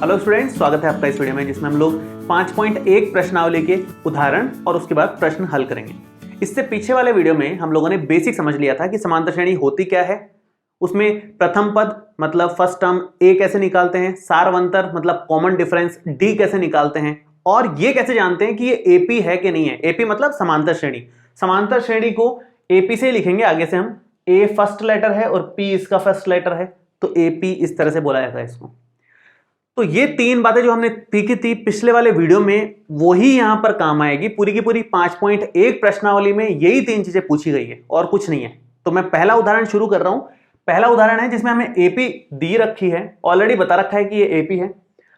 Hello students, स्वागत है आपका इस वीडियो में जिसमें हम लोग 5.1 प्रश्नावली के उदाहरण और उसके बाद प्रश्न हल करेंगे। इससे पीछे वाले वीडियो में हम लोगों ने बेसिक समझ लिया था कि समांतर श्रेणी होती क्या है, उसमें प्रथम पद मतलब फर्स्ट टर्म ए कैसे निकालते हैं, सारवंतर मतलब कॉमन डिफरेंस डी कैसे निकालते हैं, और ये कैसे जानते हैं कि ये एपी है कि नहीं है। एपी मतलब समांतर श्रेणी। समांतर श्रेणी को एपी से लिखेंगे आगे से हम। ए फर्स्ट लेटर है और पी इसका फर्स्ट लेटर है, तो एपी इस तरह से बोला जाता है इसको। तो ये तीन बातें जो हमने सीखी थी पिछले वाले वीडियो में, वही यहां पर काम आएगी। पूरी की पूरी 5.1 प्रश्नावली में यही तीन चीजें पूछी गई है और कुछ नहीं है। तो मैं पहला उदाहरण शुरू कर रहा हूं। पहला उदाहरण है जिसमें हमें एपी दी रखी है, ऑलरेडी बता रखा है कि ये एपी है।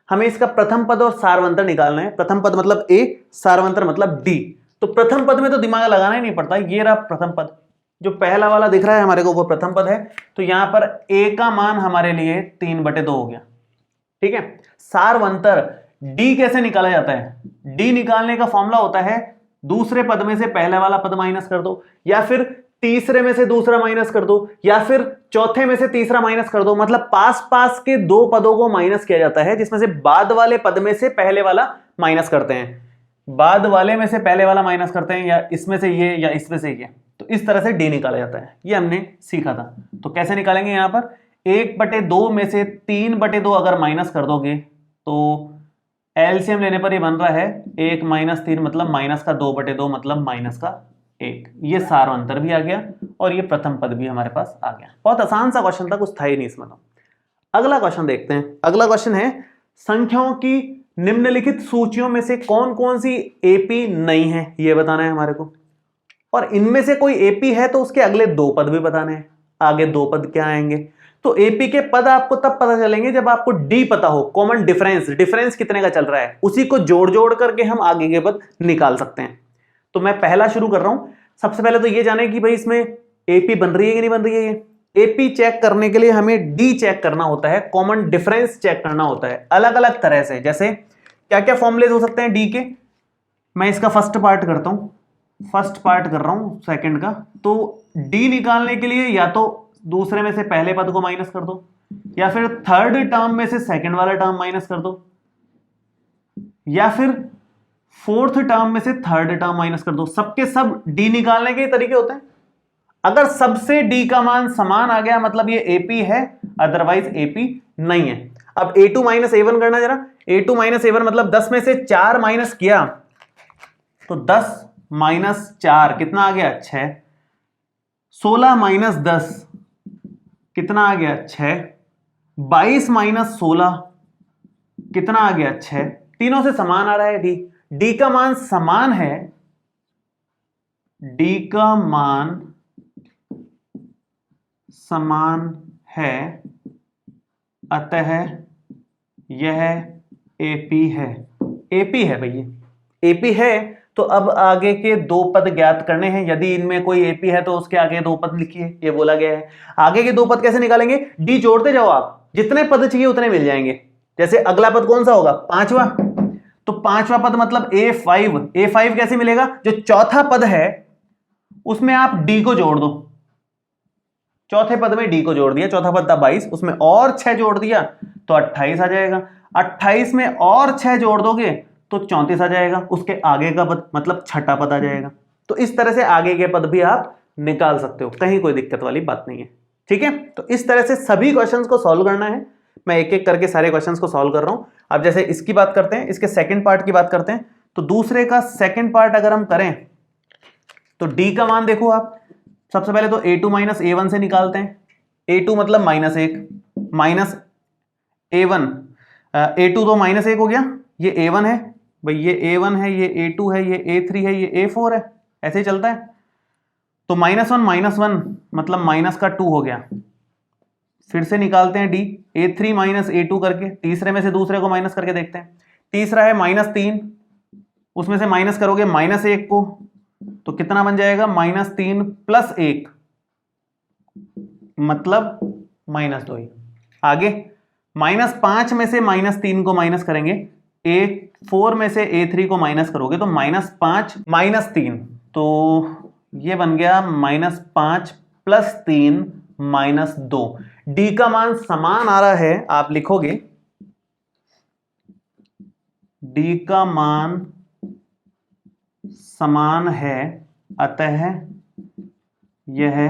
हमें इसका प्रथम पद और सारवंतर निकालना है। प्रथम पद मतलब ए, सारवंतर मतलब डी। तो प्रथम पद में तो दिमाग लगाना ही नहीं पड़ता। ये रहा प्रथम पद, जो पहला वाला दिख रहा है हमारे को, वो प्रथम पद है। तो यहां पर ए का मान हमारे लिए 3/2 हो गया। ठीक है। सारवंतर डी कैसे निकाला जाता है? डी निकालने का फॉर्मूला होता है दूसरे पद में से पहले वाला पद माइनस कर दो, या फिर तीसरे में से दूसरा माइनस कर दो, या फिर चौथे में से तीसरा माइनस कर दो। मतलब पास पास के दो पदों को माइनस किया जाता है, जिसमें से बाद वाले पद में से पहले वाला माइनस करते हैं। बाद वाले में से पहले वाला माइनस करते हैं, या इसमें से ये या इसमें से ये। तो इस तरह से डी निकाला जाता है। ये हमने सीखा था। तो कैसे निकालेंगे? यहां पर 1/2 में से 3/2 अगर माइनस कर दोगे तो एलसीएम लेने पर ये बन रहा है 1 - 3 मतलब माइनस का 2/2 मतलब माइनस का 1। ये सारवंतर भी आ गया और ये प्रथम पद भी हमारे पास आ गया। बहुत आसान सा क्वेश्चन था, कुछ था ही नहीं इसमें। तो अगला क्वेश्चन देखते हैं। अगला क्वेश्चन है, संख्याओं की निम्नलिखित सूचियों में से कौन कौन सी एपी नहीं है, ये बताना है हमारे को। और इनमें से कोई एपी है तो उसके अगले दो पद भी बताने हैं। आगे दो पद क्या आएंगे? तो एपी के पद आपको तब पता चलेंगे जब आपको डी पता हो। कॉमन डिफरेंस, डिफरेंस कितने का चल रहा है, उसी को जोड़ जोड़ करके हम आगे के पद निकाल सकते हैं। तो मैं पहला शुरू कर रहा हूं। सबसे पहले तो ये जाने कि भाई इसमें एपी बन रही है कि नहीं बन रही है। ये एपी चेक करने के लिए हमें डी चेक करना होता है, कॉमन डिफरेंस चेक करना होता है अलग अलग तरह से। जैसे क्या क्या फॉर्मूलेज हो सकते हैं डी के। मैं इसका फर्स्ट पार्ट करता हूं, फर्स्ट पार्ट कर रहा हूं सेकंड का। तो डी निकालने के लिए या तो दूसरे में से पहले पद को माइनस कर दो, या फिर थर्ड टर्म में से सेकंड वाला टर्म माइनस कर दो, या फिर फोर्थ टर्म में से थर्ड टर्म माइनस कर दो। सबके सब डी निकालने के तरीके होते हैं। अगर सबसे डी का मान समान आ गया मतलब ये एपी है, अदरवाइज एपी नहीं है। अब a2 - a1 करना जरा। a2 - a1 मतलब 10 में से 4 माइनस किया तो 10 - 4 कितना आ गया? 6। 16 - 10 कितना आ गया? 6। 22 - 16 कितना आ गया? 6। तीनों से समान आ रहा है डी। डी का मान समान है, डी का मान समान है, अतः यह एपी है। एपी है भैया, एपी है। तो अब आगे के दो पद ज्ञात करने हैं। यदि इनमें कोई एपी है तो उसके आगे दो पद लिखिए, ये बोला गया है। आगे के दो पद कैसे निकालेंगे? डी जोड़ते जाओ आप, जितने पद चाहिए उतने मिल जाएंगे। जैसे अगला पद कौन सा होगा? पांचवा। तो पांचवा पद मतलब A5। A5 कैसे मिलेगा? जो चौथा पद है उसमें आप डी को जोड़ दो। चौथे पद में डी को जोड़ दिया, चौथा पद था 22, उसमें और 6 जोड़ दिया तो 28 आ जाएगा। 28 में और 6 जोड़ दोगे तो 34 आ जाएगा। उसके आगे का पद मतलब छठा पद आ जाएगा। तो इस तरह से आगे के पद भी आप निकाल सकते हो, कहीं कोई दिक्कत वाली बात नहीं है। ठीक है। तो इस तरह से सभी क्वेश्चंस को सॉल्व करना है। मैं एक एक करके सारे क्वेश्चंस को सॉल्व कर रहा हूं। अब जैसे इसकी बात करते हैं, इसके सेकंड पार्ट की बात करते हैं। तो दूसरे का सेकंड पार्ट अगर हम करें तो डी का मान देखो आप। सबसे पहले तो a2 - a1 से निकालते हैं। a2 मतलब -1 माइनस a1, a2 तो -1 हो गया। ये a1 है भाई, ये a1 है, ये a2 है, ये a3 है, ये a4 है, ऐसे ही चलता है। तो -1 - 1 मतलब माइनस का 2 हो गया। फिर से निकालते हैं डी, a3 - a2 करके, तीसरे में से दूसरे को माइनस करके देखते हैं। तीसरा है -3, उसमें से माइनस करोगे -1 को तो कितना बन जाएगा? -3 + 1 मतलब -2 ही। आगे -5 में से -3 को माइनस करेंगे, A4 में से A3 को माइनस करोगे तो -5 - 3, तो ये बन गया -5 + 3 -2। डी का मान समान आ रहा है, आप लिखोगे डी का मान समान है अतः यह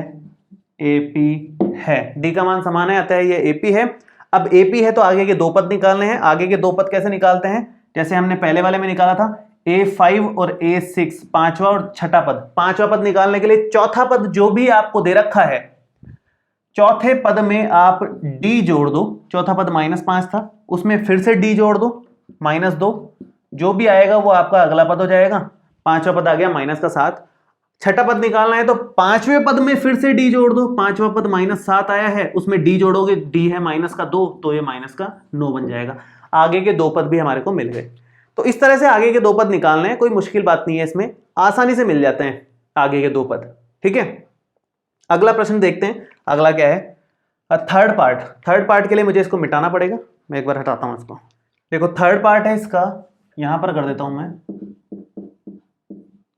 एपी है। डी का मान समान है अतः यह एपी है। अब एपी है तो आगे के दो पद निकालने हैं। आगे के दो पद कैसे निकालते हैं? जैसे हमने पहले वाले में निकाला था A5 और A6, पांचवा और छठा पद। पांचवा पद निकालने के लिए चौथा पद जो भी आपको दे रखा है, चौथे पद में आप d जोड़ दो। चौथा पद -5 था, उसमें फिर से d जोड़ दो, -2। जो भी आएगा वो आपका अगला पद हो जाएगा। पांचवा पद आ गया -7। छठा पद निकालना है तो पांचवें पद में फिर से d जोड़ दो। पांचवा पद -7 आया है, उसमें d जोड़ोगे, d है -2, तो ये -9 बन जाएगा। आगे के दो पद भी हमारे को मिल गए। तो इस तरह से आगे के दो पद निकालने हैं, कोई मुश्किल बात नहीं है इसमें, आसानी से मिल जाते हैं आगे के दो पद। ठीक है, अगला प्रश्न देखते हैं। अगला क्या है? Third part. थर्ड पार्ट के लिए मुझे इसको मिटाना पड़ेगा। मैं एक बार हटाता हूं इसको। देखो थर्ड पार्ट है इसका, यहां पर कर देता हूं मैं।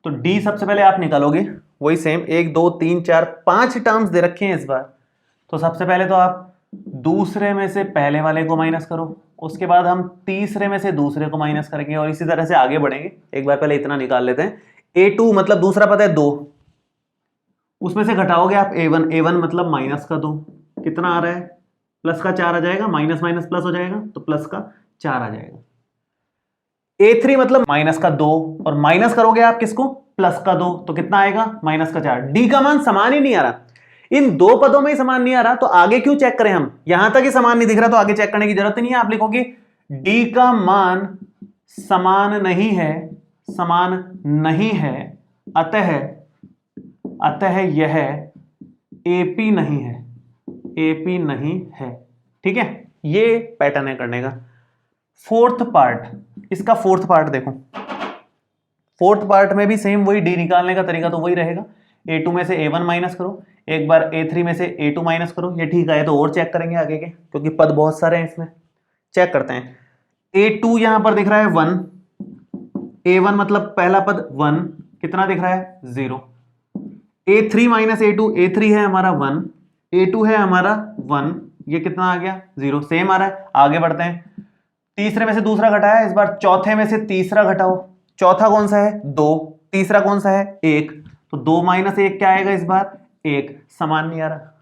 तो डी सबसे पहले आप निकालोगे, वही सेम 1 2 3 4 5 टर्म्स दे रखे हैं इस बार। तो सबसे पहले तो आप दूसरे में से पहले वाले को माइनस करो, उसके बाद हम तीसरे में से दूसरे को माइनस करेंगे और इसी तरह से आगे बढ़ेंगे। एक बार पहले इतना निकाल लेते हैं। A2 मतलब दूसरा पद है 2, उसमें से घटाओगे आप A1। A1 मतलब -2, कितना आ रहा है? +4 आ जाएगा, माइनस माइनस प्लस हो जाएगा तो +4 आ जाएगा। A3 मतलब -2 और माइनस करोगे आप किसको? +2, तो कितना आएगा? -4। डी का मान समान ही नहीं आ रहा, इन दो पदों में ही समान नहीं आ रहा, तो आगे क्यों चेक करें हम? यहां तक ही समान नहीं दिख रहा तो आगे चेक करने की जरूरत ही नहीं है। आप लिखोगे डी का मान समान नहीं है, समान नहीं है अतः यह एपी नहीं है, एपी नहीं है। ठीक है, ये पैटर्न है करने का। फोर्थ पार्ट, इसका फोर्थ पार्ट देखो। फोर्थ पार्ट में भी सेम वही डी निकालने का तरीका तो वही रहेगा। A2 में से A1 माइनस करो, एक बार A3 में से A2 माइनस करो। ये ठीक है तो और चेक करेंगे आगे के, क्योंकि पद बहुत सारे हैं इसमें। चेक करते हैं। A2 यहां पर दिख रहा है 1, A1 मतलब पहला पद 1, कितना दिख रहा है? 0। A3 माइनस A2, A3 है हमारा 1, A2 है हमारा 1, ये कितना आ गया? 0। सेम आ रहा है। आगे बढ़ते हैं। तीसरे में से दूसरा घटाया, इस बार चौथे में से तीसरा घटाओ। चौथा कौन सा है? 2, तीसरा कौन सा है? 1, तो 2 - 1 क्या आएगा इस बार? 1। समान नहीं आ रहा,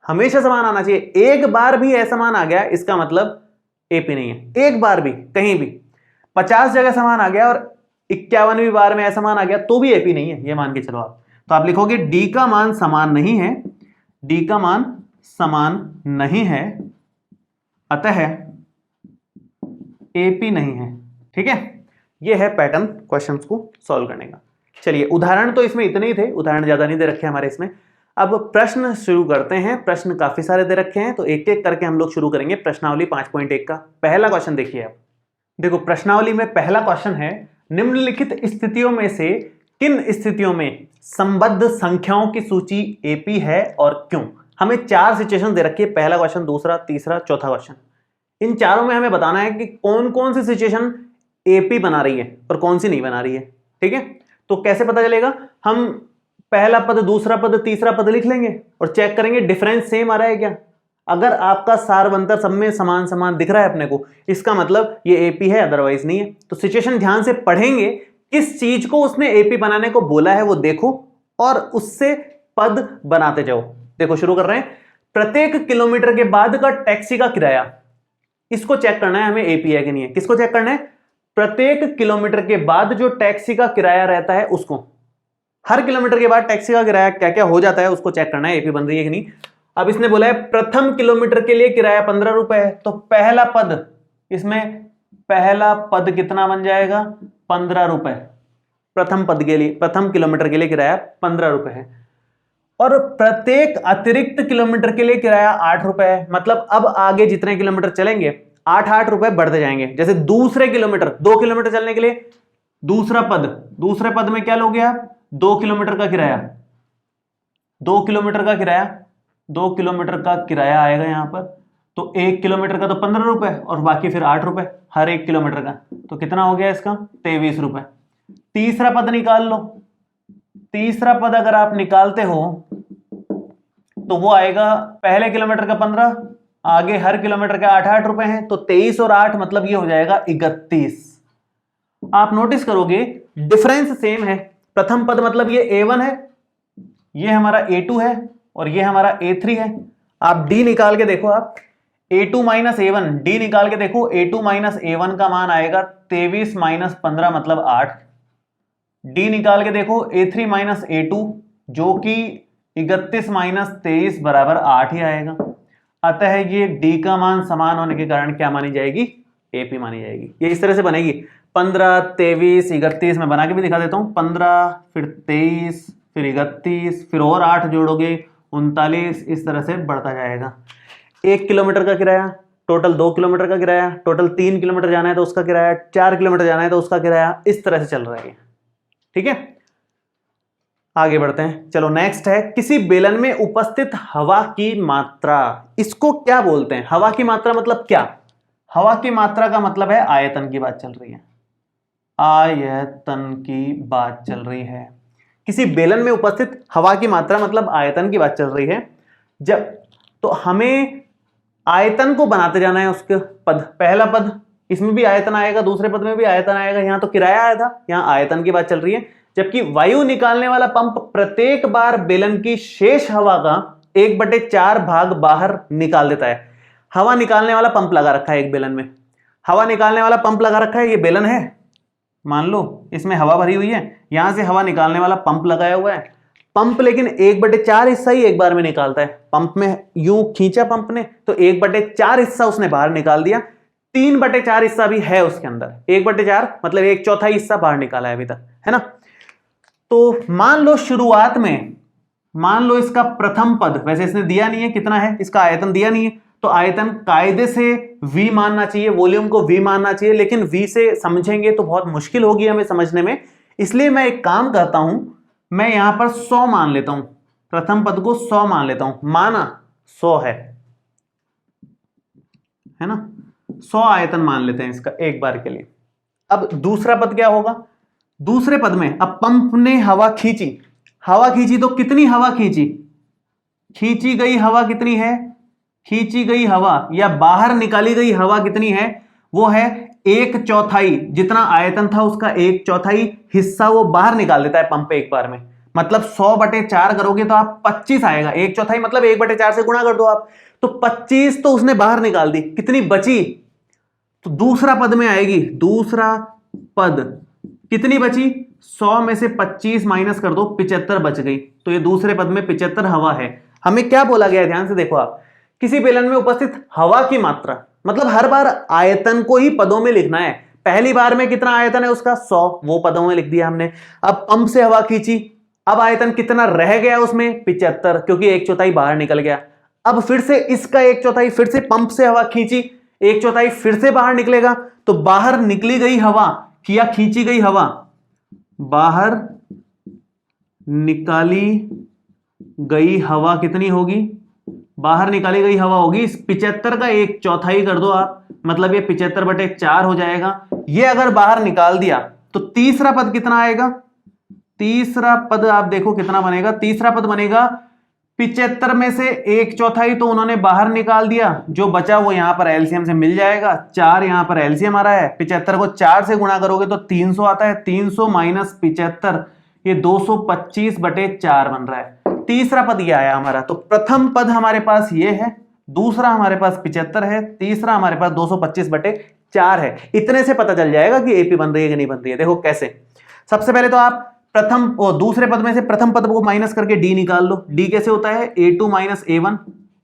हमेशा समान आना चाहिए। एक बार भी असमान आ गया इसका मतलब एपी नहीं है। एक बार भी कहीं भी 50 जगह समान आ गया और 51वीं बार में असमान आ गया तो भी एपी नहीं है, ये मान के चलो आप। तो आप लिखोगे डी का मान समान नहीं है, डी का मान समान नहीं है अतः एपी नहीं है। ठीक है, ये है पैटर्न क्वेश्चंस को सॉल्व करने का। चलिए, उदाहरण तो इसमें इतने ही थे, उदाहरण ज्यादा नहीं दे रखे हमारे इसमें। अब प्रश्न शुरू करते हैं। प्रश्न काफी सारे दे रखे हैं तो एक एक करके हम लोग शुरू करेंगे। प्रश्नावली 5.1 का पहला क्वेश्चन देखिए आप। देखो प्रश्नावली में पहला क्वेश्चन है, निम्नलिखित स्थितियों में से किन स्थितियों में संबद्ध संख्याओं की सूची एपी है और क्यों? हमें 4 सिचुएशन दे रखी है, पहला क्वेश्चन, दूसरा, तीसरा, चौथा क्वेश्चन। इन चारों में हमें बताना है कि कौन कौन सी सिचुएशन एपी बना रही है और कौन सी नहीं बना रही है। ठीक है, तो कैसे पता चलेगा? हम पहला पद, दूसरा पद, तीसरा पद लिख लेंगे और चेक करेंगे डिफरेंस सेम आ रहा है क्या। अगर आपका सारवंतर सब में समान समान दिख रहा है अपने को, इसका मतलब ये एपी है, अदरवाइज नहीं है। तो सिचुएशन ध्यान से पढ़ेंगे, किस चीज को उसने एपी बनाने को बोला है वो देखो और उससे पद बनाते जाओ। देखो शुरू कर रहे हैं। प्रत्येक किलोमीटर के बाद का टैक्सी का किराया, इसको चेक करना है हमें एपी है कि नहीं है। किसको चेक करना है? प्रत्येक किलोमीटर के बाद जो टैक्सी का किराया रहता है उसको। हर किलोमीटर के बाद टैक्सी का किराया क्या क्या हो जाता है उसको चेक करना है, एपी बन रही है कि नहीं। अब इसने बोला है प्रथम किलोमीटर के लिए किराया 15 रुपए है, तो पहला पद, इसमें पहला पद कितना बन जाएगा? 15 रुपए। प्रथम पद के लिए, प्रथम किलोमीटर के लिए किराया 15 रुपए है और प्रत्येक अतिरिक्त किलोमीटर के लिए किराया 8 रुपए है। मतलब अब आगे जितने किलोमीटर चलेंगे 8 रुपए बढ़ते जाएंगे। जैसे दूसरे किलोमीटर, 2 किलोमीटर चलने के लिए दूसरा पद, दूसरे पद में क्या लोगे आप? 2 किलोमीटर का किराया, 2 किलोमीटर का किराया, 2 किलोमीटर का किराया आएगा यहां पर। तो 1 किलोमीटर का तो 15 रुपए और बाकी फिर 8 रुपए हर 1 किलोमीटर का, तो कितना हो गया इसका? 23 रुपए। तीसरा पद निकाल लो। तीसरा पद अगर आप निकालते हो तो वो आएगा पहले किलोमीटर का 15, आगे हर किलोमीटर का 8 रुपए हैं, तो 23 और 8 मतलब ये हो जाएगा 31। आप नोटिस करोगे डिफरेंस सेम है। प्रथम पद मतलब ये A1 है, ये हमारा A2 है और ये हमारा A3 है। आप D निकाल के देखो, आप A2 माइनस A1, D निकाल के देखो, A2 माइनस A1 का मान आएगा 23 माइनस 15 मतलब 8। D निकाल के देखो A3 माइनस A2 जो कि 31 माइनस 23 बराबर 8 ही आएगा। अतः ये D का मान समान होने के कारण क्या मानी जाएगी? AP मानी जाएगी। ये इस तरह से बनेगी 15, 23, 31। मैं बना के भी दिखा देता हूं। 15 फिर 23 फिर 31 फिर और 8 जोड़ोगे 39, इस तरह से बढ़ता जाएगा। 1 किलोमीटर का किराया, टोटल 2 किलोमीटर का किराया, टोटल 3 किलोमीटर जाना है तो उसका किराया, 4 किलोमीटर जाना है तो उसका किराया, इस तरह से चल रहा है। ठीक है, आगे बढ़ते हैं। चलो नेक्स्ट है, किसी बेलन में उपस्थित हवा की मात्रा। इसको क्या बोलते हैं? हवा की मात्रा मतलब क्या? हवा की मात्रा का मतलब है आयतन की बात चल रही है। आयतन की बात चल रही है। किसी बेलन में उपस्थित हवा की मात्रा मतलब आयतन की बात चल रही है। जब तो हमें आयतन को बनाते जाना है। उसके पद, पहला पद इसमें भी आयतन आएगा, दूसरे पद में भी आयतन आएगा। यहां तो किराया आया था, यहां आयतन की बात चल रही है। जबकि वायु निकालने वाला पंप प्रत्येक बार बेलन की शेष हवा का 1/4 भाग बाहर निकाल देता है। हवा निकालने वाला पंप लगा रखा है एक बेलन में, हवा निकालने वाला पंप लगा रखा है। ये बेलन है, मान लो इसमें हवा भरी हुई है, यहां से हवा निकालने वाला पंप लगाया हुआ है। पंप लेकिन 1/4 हिस्सा ही एक बार में निकालता है। पंप में यूं खींचा पंप ने तो 1/4 हिस्सा उसने बाहर निकाल दिया। 3/4 हिस्सा भी है उसके अंदर। 1/4 मतलब 1/4 हिस्सा बाहर निकाला है अभी तक, है ना। तो मान लो शुरुआत में, मान लो इसका प्रथम पद, वैसे इसने दिया नहीं है कितना है, इसका आयतन दिया नहीं है, तो आयतन कायदे से V मानना चाहिए, वॉल्यूम को V मानना चाहिए। लेकिन V से समझेंगे तो बहुत मुश्किल होगी हमें समझने में। इसलिए मैं एक काम करता हूं, मैं यहां पर 100 मान लेता हूं। प्रथम पद को 100 मान लेता हूं। माना 100 है ना, 100 आयतन मान लेते हैं इसका एक बार के लिए। अब दूसरा पद क्या होगा? दूसरे पद में अब पंप ने हवा खींची, हवा खींची तो कितनी हवा खींची? खींची गई हवा कितनी है? खींची गई हवा या बाहर निकाली गई हवा कितनी है? वो है 1/4। जितना आयतन था उसका 1/4 हिस्सा वो बाहर निकाल देता है पंप एक बार में। मतलब 100/4 करोगे तो आप 25 आएगा। 1/4 मतलब 1/4 से गुणा कर दो आप, तो 25 तो उसने बाहर निकाल दी। कितनी बची? तो दूसरा पद में आएगी। दूसरा पद कितनी बची? 100 में से 25 माइनस कर दो, 75 बच गई। तो ये दूसरे पद में 75 हवा है। हमें क्या बोला गया है? ध्यान से देखो आप, किसी बेलन में उपस्थित हवा की मात्रा मतलब हर बार आयतन को ही पदों में लिखना है। पहली बार में कितना आयतन है उसका? 100, वो पदों में लिख दिया हमने। अब पंप से हवा खींची, अब आयतन कितना रह गया उसमें? 75, क्योंकि 1/4 बाहर निकल गया। अब फिर से इसका 1/4, फिर से पंप से हवा खींची, 1/4 फिर से बाहर निकलेगा। तो बाहर निकली गई हवा या खींची गई हवा, बाहर निकाली गई हवा कितनी होगी? बाहर निकाली गई हवा होगी इस 75 का 1/4 कर दो आप, मतलब ये 75/4 हो जाएगा। ये अगर बाहर निकाल दिया तो तीसरा पद कितना आएगा? तीसरा पद आप देखो कितना बनेगा। तीसरा पद बनेगा 75 में से 1/4 तो उन्होंने बाहर निकाल दिया, जो बचा वो यहां पर एलसीएम से मिल जाएगा। 4 यहां पर एलसीएम आ रहा है, 75 को 4 से गुणा करोगे तो 300 आता है। 300 माइनस 75, ये 225/4 बन रहा है। तीसरा पद ये आया हमारा। तो प्रथम पद हमारे पास ये है, दूसरा हमारे पास 75 है, तीसरा हमारे पास 225/4 है। इतने से पता चल जाएगा कि एपी बन रही है कि नहीं बन रही है। देखो कैसे, सबसे पहले तो आप प्रथम और दूसरे पद में से प्रथम पद को माइनस करके डी निकाल लो। डी कैसे होता है? A2 minus A1।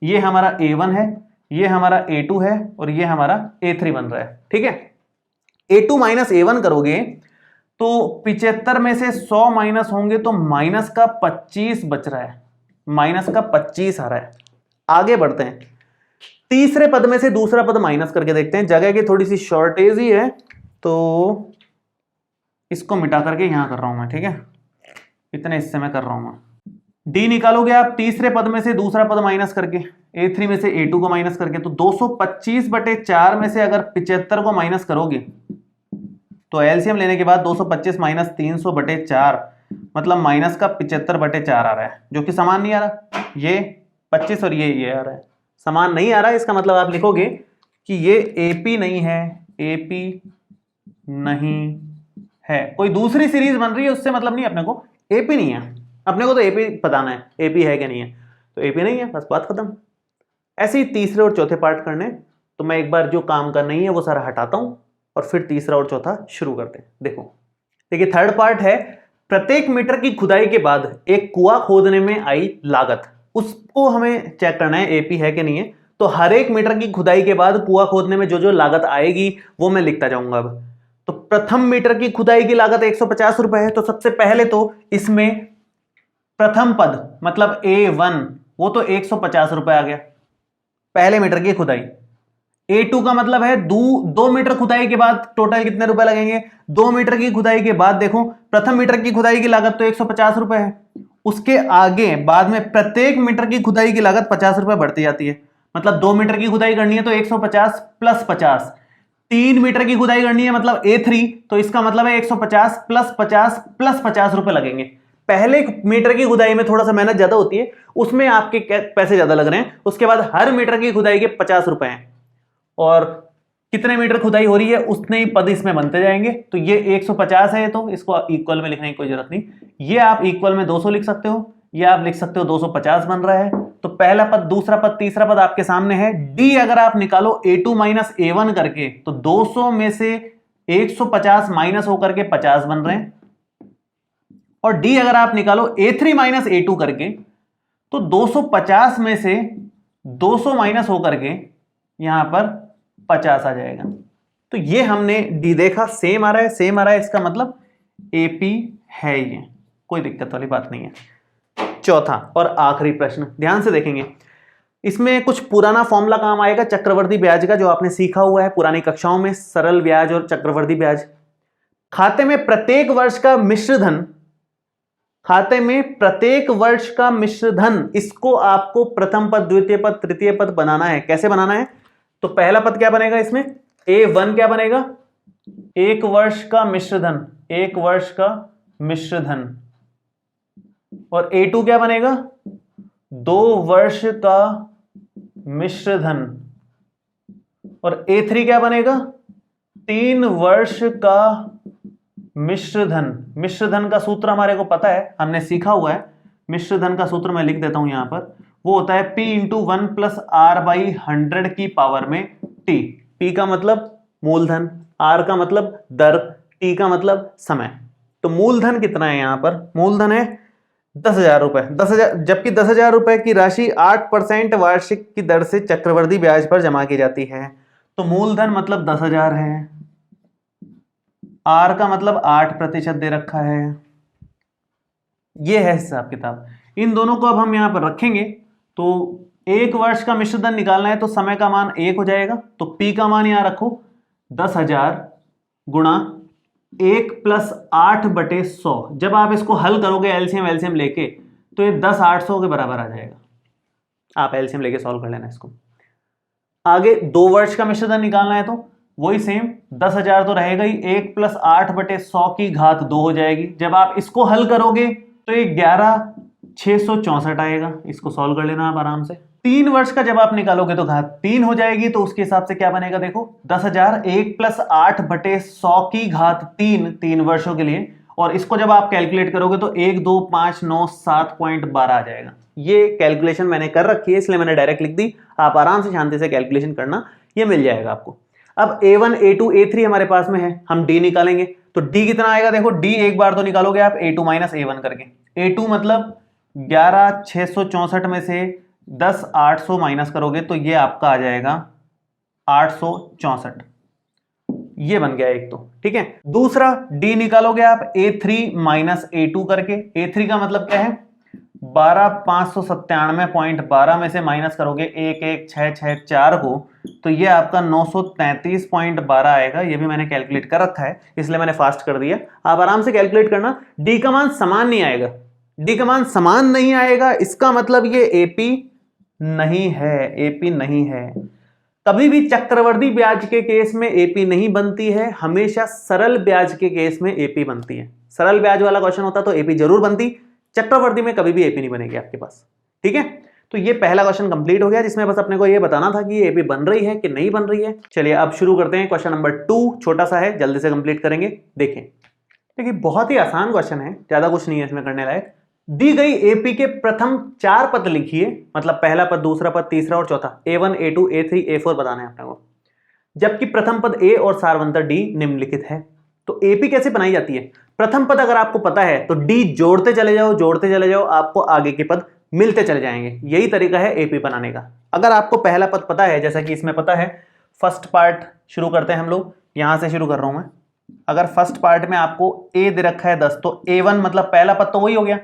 ये हमारा A1 है, ये हमारा A2 है और ये हमारा A3 बन रहा है। ठीक है, A2 माइनस A1 करोगे तो 75 में से 100 माइनस होंगे तो माइनस का 25 बच रहा है, माइनस का 25 आ रहा है। आगे बढ़ते हैं, तीसरे पद में से दूसरा पद माइनस करके देखते हैं। जगह की थोड़ी सी शॉर्टेज ही है तो इसको मिटा करके यहां कर रहा हूं मैं। ठीक है, इतने हिस्से में कर रहा हूं मैं। डी निकालोगे आप तीसरे पद में से दूसरा पद माइनस करके, A3 में से A2 को माइनस करके, तो 225/4 में से अगर 75 को माइनस करोगे तो एलसीएम लेने के बाद 225 माइनस 300/4 मतलब माइनस का 75/4 आ रहा है, जो कि समान नहीं आ रहा। ये 25 और ये आ रहा है, समान नहीं आ रहा है। इसका मतलब आप लिखोगे कि ये AP नहीं है, AP नहीं है, कोई दूसरी सीरीज बन रही है उससे मतलब नहीं, अपने को एपी नहीं है, अपने को तो एपी बताना है, एपी है कि नहीं है, तो एपी नहीं है, बस बात खत्म। ऐसे ही तीसरे और चौथे पार्ट करने, तो मैं एक बार जो काम करना ही है वो सारा हटाता हूं और फिर तीसरा और चौथा शुरू करते हैं। देखो देखिए, थर्ड पार्ट है, प्रत्येक मीटर की खुदाई के बाद एक कुआं खोदने में आई लागत, उसको हमें चेक करना है एपी है कि नहीं है। तो हर एक मीटर की खुदाई के बाद कुआं खोदने में जो जो लागत आएगी वो मैं लिखता जाऊंगा। अब तो प्रथम मीटर की खुदाई की लागत 150 रुपए है, तो सबसे पहले तो इसमें प्रथम पद मतलब A1 वो तो 150 रुपए आ गया पहले मीटर की खुदाई। A2 का मतलब है 2 मीटर खुदाई के बाद टोटल कितने रुपए लगेंगे, 2 मीटर की खुदाई के बाद देखो प्रथम मीटर की खुदाई की लागत तो 150 रुपए है, उसके आगे बाद में प्रत्येक मीटर की खुदाई की लागत 50 रुपए बढ़ती जाती है। मतलब 2 मीटर की खुदाई करनी है तो 150 प्लस 50, 3 मीटर की खुदाई करनी है मतलब A3, तो इसका मतलब है 150 प्लस 50 प्लस 50 रुपए लगेंगे। पहले मीटर की खुदाई में थोड़ा सा मेहनत ज्यादा होती है, उसमें आपके पैसे ज्यादा लग रहे हैं, उसके बाद हर मीटर की खुदाई के 50 रुपए हैं, और कितने मीटर खुदाई हो रही है उतने ही पद इसमें बनते जाएंगे। तो ये 150 है, तो इसको इक्वल में लिखने की कोई जरूरत नहीं, ये आप इक्वल में 200 लिख सकते हो, ये आप लिख सकते हो 250 बन रहा है। तो पहला पद, दूसरा पद, तीसरा पद आपके सामने है। डी अगर आप निकालो A2 माइनस A1 करके, तो 200 में से 150 माइनस होकर के 50 बन रहे हैं, और डी अगर आप निकालो A3 माइनस A2 करके, तो 250 में से 200 माइनस होकर के यहां पर 50 आ जाएगा। तो ये हमने डी देखा, सेम आ रहा है, सेम आ रहा है, इसका मतलब एपी है, ये कोई दिक्कत वाली बात नहीं है। चौथा और आखिरी प्रश्न ध्यान से देखेंगे, इसमें कुछ पुराना फॉर्मूला काम आएगा चक्रवर्ती ब्याज का, जो आपने सीखा हुआ है पुरानी कक्षाओं में, सरल ब्याज और चक्रवर्ती ब्याज। खाते में प्रत्येक वर्ष का मिश्र धन, खाते में प्रत्येक वर्ष का मिश्र धन, इसको आपको प्रथम पद, द्वितीय पद, तृतीय पद बनाना है। कैसे बनाना है, तो पहला पद क्या बनेगा इसमें, A1 क्या बनेगा, एक वर्ष का मिश्र धन, एक वर्ष का मिश्र धन, और A2 क्या बनेगा, 2 वर्ष का मिश्र धन, और A3 क्या बनेगा, 3 वर्ष का मिश्र धन। मिश्र धन का सूत्र हमारे को पता है, हमने सीखा हुआ है। मिश्र धन का सूत्र मैं लिख देता हूं यहां पर, वो होता है P into 1 plus R by 100 की पावर में T। P का मतलब मूलधन, R का मतलब दर, T का मतलब समय। तो मूलधन कितना है यहां पर, मूलधन है 10,000 रुपए, 10,000, जबकि 10,000 रुपए की राशि 8% वार्षिक की दर से चक्रवर्ती ब्याज पर जमा की जाती है। तो मूलधन मतलब 10,000 है, R का मतलब 8% दे रखा है, ये है हिसाब किताब। इन दोनों को अब हम यहां पर रखेंगे, तो एक वर्ष का मिश्र धन निकालना है तो समय का मान 1 हो जाएगा, तो P का मान यहां रखो 10,000 गुणा 1 प्लस 8/100। जब आप इसको हल करोगे एलसीएम लेके, तो ये 10,800 के बराबर आ जाएगा। आप एलसीएम लेके सॉल्व कर लेना इसको। आगे 2 वर्ष का मिश्र धन निकालना है तो वही सेम, 10,000 तो रहेगा ही, 1 प्लस 8/100 की घात 2 हो जाएगी। जब आप इसको हल करोगे तो ये 11,664 आएगा, इसको सॉल्व कर लेना आप आराम से। 3 वर्ष का जब आप निकालोगे तो घात 3 हो जाएगी, तो उसके हिसाब से क्या बनेगा देखो, 10,000 1 प्लस 8/100 की घात 3 वर्षों के लिए, और इसको जब आप कैलकुलेट करोगे तो 1, 2, 5, 9, 7.12 आ जाएगा। ये कैलकुलेशन मैंने कर रखी है इसलिए मैंने डायरेक्ट लिख दी, आप आराम से शांति से कैलकुलेशन करना, ये मिल जाएगा आपको। अब A1, A2, A3 हमारे पास में है, हम D निकालेंगे, तो D कितना आएगा देखो, D एक बार तो निकालोगे आप A2 माइनस A1 करके। A2 मतलब 11,664 में से 10,800 माइनस करोगे तो ये आपका आ जाएगा 864, ये बन गया एक तो, ठीक है। दूसरा D निकालोगे आप A3 माइनस A2 करके। A3 का मतलब क्या है, 12,597.12 में से माइनस करोगे 11,664 को, तो ये आपका 933.12 आएगा। ये भी मैंने कैलकुलेट कर रखा है इसलिए मैंने फास्ट कर दिया, आप आराम से कैलकुलेट करना। डी का मान समान नहीं आएगा, डी का मान समान नहीं आएगा, इसका मतलब ये एपी नहीं है, एपी नहीं है। कभी भी चक्रवर्ती ब्याज के केस में एपी नहीं बनती है, हमेशा सरल ब्याज के केस में एपी बनती है। सरल ब्याज वाला क्वेश्चन होता तो एपी जरूर बनती, चक्रवर्ती में कभी भी एपी नहीं बनेगी आपके पास, ठीक है। तो ये पहला क्वेश्चन कंप्लीट हो गया, जिसमें बस अपने को ये बताना था कि ये एपी बन रही है कि नहीं बन रही है। चलिए अब शुरू करते हैं। क्वेश्चन नंबर 2 छोटा सा है, जल्दी से कंप्लीट करेंगे। देखें, देखिए बहुत ही आसान क्वेश्चन है, ज्यादा कुछ नहीं है इसमें करने लायक। दी गई एपी के प्रथम 4 पद लिखिए, मतलब पहला पद, दूसरा पद, तीसरा और चौथा, A1 A2 A3 A4 बताना है अपने को, जबकि प्रथम पद ए और सारवंतर डी निम्नलिखित है। तो एपी कैसे बनाई जाती है? प्रथम पद अगर आपको पता है तो डी जोड़ते चले जाओ, आपको आगे के पद मिलते चले जाएंगे। यही तरीका है एपी बनाने का। अगर आपको पहला पद पता है, जैसा कि इसमें पता है, फर्स्ट पार्ट शुरू करते हैं हम लोग, यहां से शुरू कर रहा हूं मैं। अगर फर्स्ट पार्ट में आपको ए दे रखा है 10, तो A1 मतलब पहला पद तो वही हो गया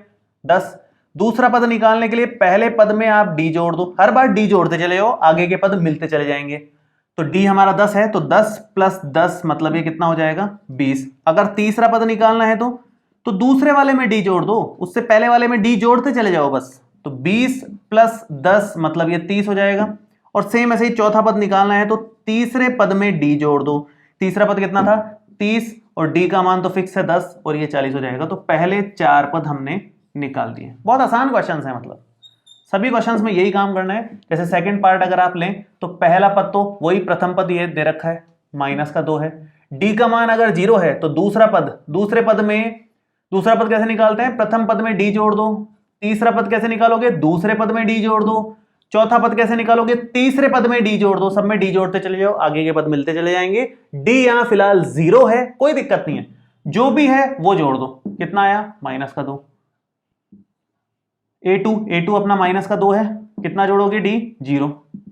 10। दूसरा पद निकालने के लिए पहले पद में आप डी जोड़ दो, हर बार डी जोड़ते चले जाओ, आगे के पद मिलते चले जाएंगे। तो डी हमारा 10 है, तो 10 प्लस 10 मतलब ये कितना हो जाएगा 20। अगर तीसरा पद निकालना है तो दूसरे वाले में डी जोड़ दो, उससे पहले वाले में डी जोड़ते चले जाओ बस। तो 20 प्लस 10 मतलब ये 30 हो जाएगा। और सेम ऐसे ही चौथा पद निकालना है तो तीसरे पद में डी जोड़ दो। तीसरा पद कितना था 30, और डी का मान तो फिक्स है 10, और ये 40 हो जाएगा। तो पहले 4 पद हमने निकाल दिए। बहुत आसान क्वेश्चन है, मतलब सभी क्वेश्चंस में यही काम करना है। जैसे सेकंड पार्ट अगर आप लें तो पहला पद तो वही प्रथम पद ये दे रखा है, माइनस का 2 है। डी का मान अगर 0 है तो दूसरा पद, दूसरे पद में, दूसरा पद कैसे निकालते हैं, प्रथम पद में डी जोड़ दो। तीसरा पद कैसे निकालोगे, दूसरे पद में डी जोड़ दो। चौथा पद कैसे निकालोगे, तीसरे पद में डी जोड़ दो। सब में डी जोड़ते चले जाओ, आगे के पद मिलते चले जाएंगे। डी यहां फिलहाल 0 है, कोई दिक्कत नहीं है, जो भी है वो जोड़ दो। कितना आया, माइनस का 2। A2 अपना माइनस का 2 है, कितना जोड़ोगे डी 0,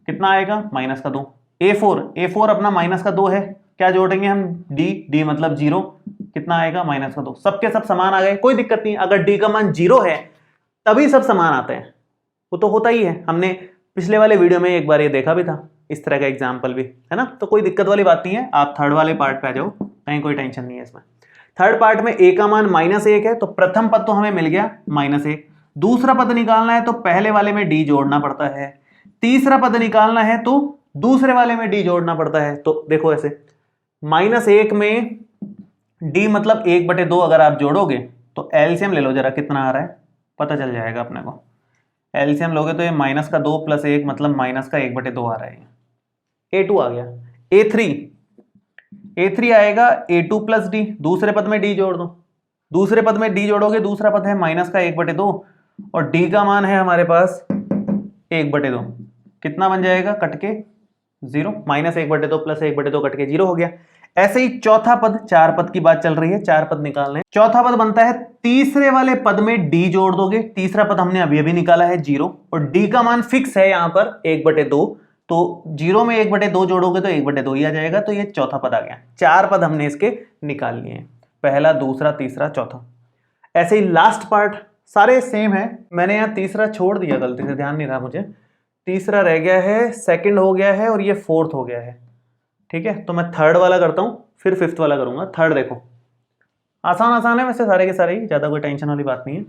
कितना आएगा माइनस का 2। A4 अपना माइनस का 2 है, क्या जोड़ेंगे हम डी मतलब 0, कितना आएगा माइनस का 2। सबके सब समान आ गए, कोई दिक्कत नहीं। अगर डी का मान 0 है तभी सब समान आते हैं, वो तो होता ही है। हमने पिछले वाले वीडियो में एक बार ये देखा भी था, इस तरह का एग्जाम्पल भी है ना। तो कोई दिक्कत वाली बात नहीं है। आप थर्ड वाले पार्ट पे आ जाओ, कहीं कोई टेंशन नहीं है इसमें। थर्ड पार्ट में ए का मान -1 है, तो प्रथम पद तो हमें मिल गया -1। दूसरा पद निकालना है तो पहले वाले में डी जोड़ना पड़ता है। तीसरा पद निकालना है तो दूसरे वाले में डी जोड़ना पड़ता है। तो देखो ऐसे, -1 में डी मतलब 1/2 अगर आप जोड़ोगे तो एलसीएम ले लो जरा, कितना आ रहा है पता चल जाएगा अपने को। एलसीएम लोगे तो ये -2 + 1 मतलब -1/2 आ रहा है। A2 आ गया। A3 आएगा A2 + D, दूसरे पद में D जोड़ दो। दूसरे पद में D जोड़ोगे, दूसरा पद है -1/2 और D का मान है हमारे पास 1/2, कितना बन जाएगा कट के 0। -1/2 + 1/2 कट के 0 हो गया। ऐसे ही चौथा पद, 4 पद की बात चल रही है, 4 पद निकालने। चौथा पद बनता है तीसरे वाले पद में D जोड़ दोगे। तीसरा पद हमने अभी निकाला है 0, और D का मान फिक्स है यहां पर 1/2, तो 0 में 1/2 जोड़ोगे तो 1/2 ही आ जाएगा। तो ये चौथा पद आ गया। 4 पद हमने इसके निकाल लिए हैं, पहला, दूसरा, तीसरा, चौथा। ऐसे ही लास्ट पार्ट सारे सेम है। मैंने यहाँ तीसरा छोड़ दिया, गलती से ध्यान नहीं रहा मुझे। तीसरा रह गया है, सेकंड हो गया है, और ये फोर्थ हो गया है। ठीक है, तो मैं थर्ड वाला करता हूं, फिर फिफ्थ वाला करूंगा। थर्ड देखो, आसान है वैसे सारे के सारे ही, ज्यादा कोई टेंशन वाली बात नहीं है।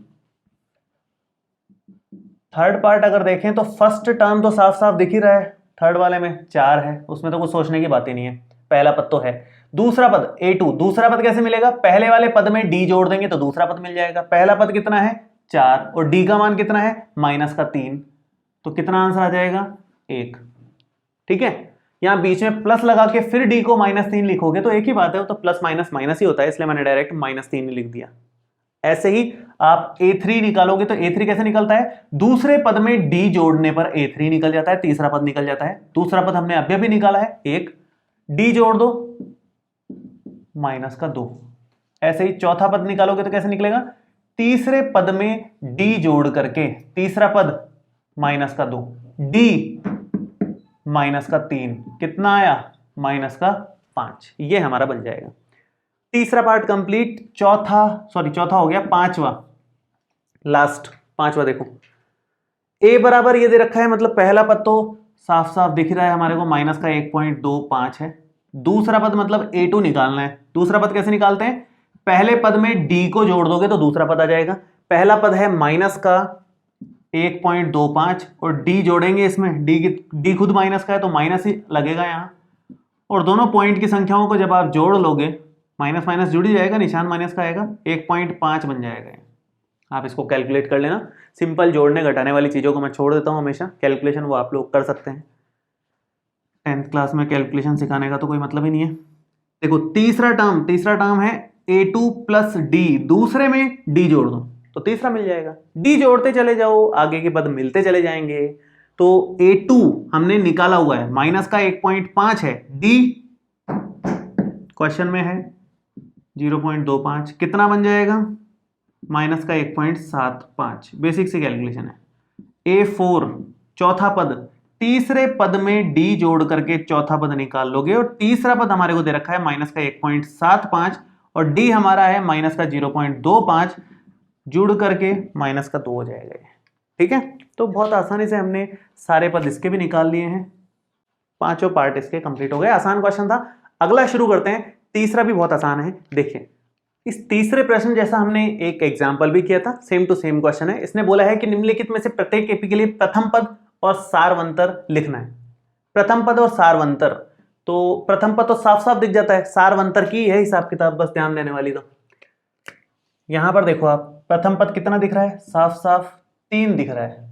थर्ड पार्ट अगर देखें तो फर्स्ट टर्म तो साफ साफ दिख ही रहा है, थर्ड वाले में 4 है, उसमें तो कुछ सोचने की बात ही नहीं है। पहला पद तो है। दूसरा पद A2, दूसरा पद कैसे मिलेगा, पहले वाले पद में D जोड़ देंगे तो दूसरा पद मिल जाएगा। पहला पद कितना है 4, और D का मान कितना है -3, तो कितना आंसर आ जाएगा 1। ठीक है, यहां बीच में प्लस लगा के फिर D को -3 लिखोगे तो एक ही बात है, वो तो प्लस माइनस माइनस ही होता है, इसलिए मैंने डायरेक्ट -3 लिख दिया। ऐसे ही आप A3 निकालोगे तो A3 कैसे निकलता है, दूसरे पद में D जोड़ने पर A3 निकल जाता है, तीसरा पद निकल जाता है। दूसरा पद हमने अभी निकाला है 1, D जोड़ दो -2। ऐसे ही चौथा पद निकालोगे तो कैसे निकलेगा, तीसरे पद में D जोड़ करके, तीसरा पद -2, D -3, कितना आया -5। ये हमारा बन जाएगा। तीसरा पार्ट कंप्लीट। चौथा हो गया, पांचवा, लास्ट पांचवा देखो। A बराबर ये दे रखा है, मतलब पहला पद तो साफ साफ दिख रहा है हमारे को, -1.25 है। दूसरा पद मतलब A2 निकालना है। दूसरा पद कैसे निकालते हैं, पहले पद में D को जोड़ दोगे तो दूसरा पद आ जाएगा। पहला पद है -1.25 और D जोड़ेंगे इसमें, D खुद माइनस का है तो माइनस ही लगेगा यहाँ। और दोनों पॉइंट की संख्याओं को जब आप जोड़ लोगे, माइनस माइनस जुड़ ही जाएगा, निशान माइनस का आएगा, 1.5 बन जाएगा। आप इसको कैलकुलेट कर लेना। सिंपल जोड़ने घटाने वाली चीज़ों को मैं छोड़ देता हूँ हमेशा, कैलकुलेशन वो आप लोग कर सकते हैं। 10th क्लास में कैलकुलेशन सिखाने का तो कोई मतलब ही नहीं है। देखो तीसरा टर्म है A2 प्लस डी, दूसरे में डी जोड़ दो तो तीसरा मिल जाएगा। डी जोड़ते चले जाओ, आगे के पद मिलते चले जाएंगे। तो A2 हमने निकाला हुआ है, माइनस का 1.5 है, डी क्वेश्चन में है 0.25, कितना बन जाएगा? माइनस का 1.75, बेसिक सी कैलकुलेशन है। A4 चौथा पद, तीसरे पद में डी जोड़ करके चौथा पद निकाल लोगे और तीसरा पद हमारे को दे रखा है माइनस का 1.75 और डी हमारा है माइनस का 0.25, जुड़ करके माइनस का 2 हो जाएगा। ठीक है, तो बहुत आसानी से हमने सारे पद इसके भी निकाल लिए हैं, पांचों पार्ट इसके कंप्लीट हो गए। आसान क्वेश्चन था। अगला शुरू करते हैं, तीसरा भी बहुत आसान है। देखिए, इस तीसरे प्रश्न जैसा हमने एक एग्जाम्पल भी किया था, सेम टू सेम क्वेश्चन है। इसने बोला है कि निम्नलिखित में से प्रत्येक एपी के लिए प्रथम पद और सारवंतर लिखना है। प्रथम पद और सारवंतर, तो प्रथम पद तो साफ साफ दिख जाता है, सारवंतर की है हिसाब किताब, बस ध्यान देने वाली। तो यहां पर देखो आप, प्रथम पद कितना दिख रहा है? साफ साफ 3 दिख रहा है।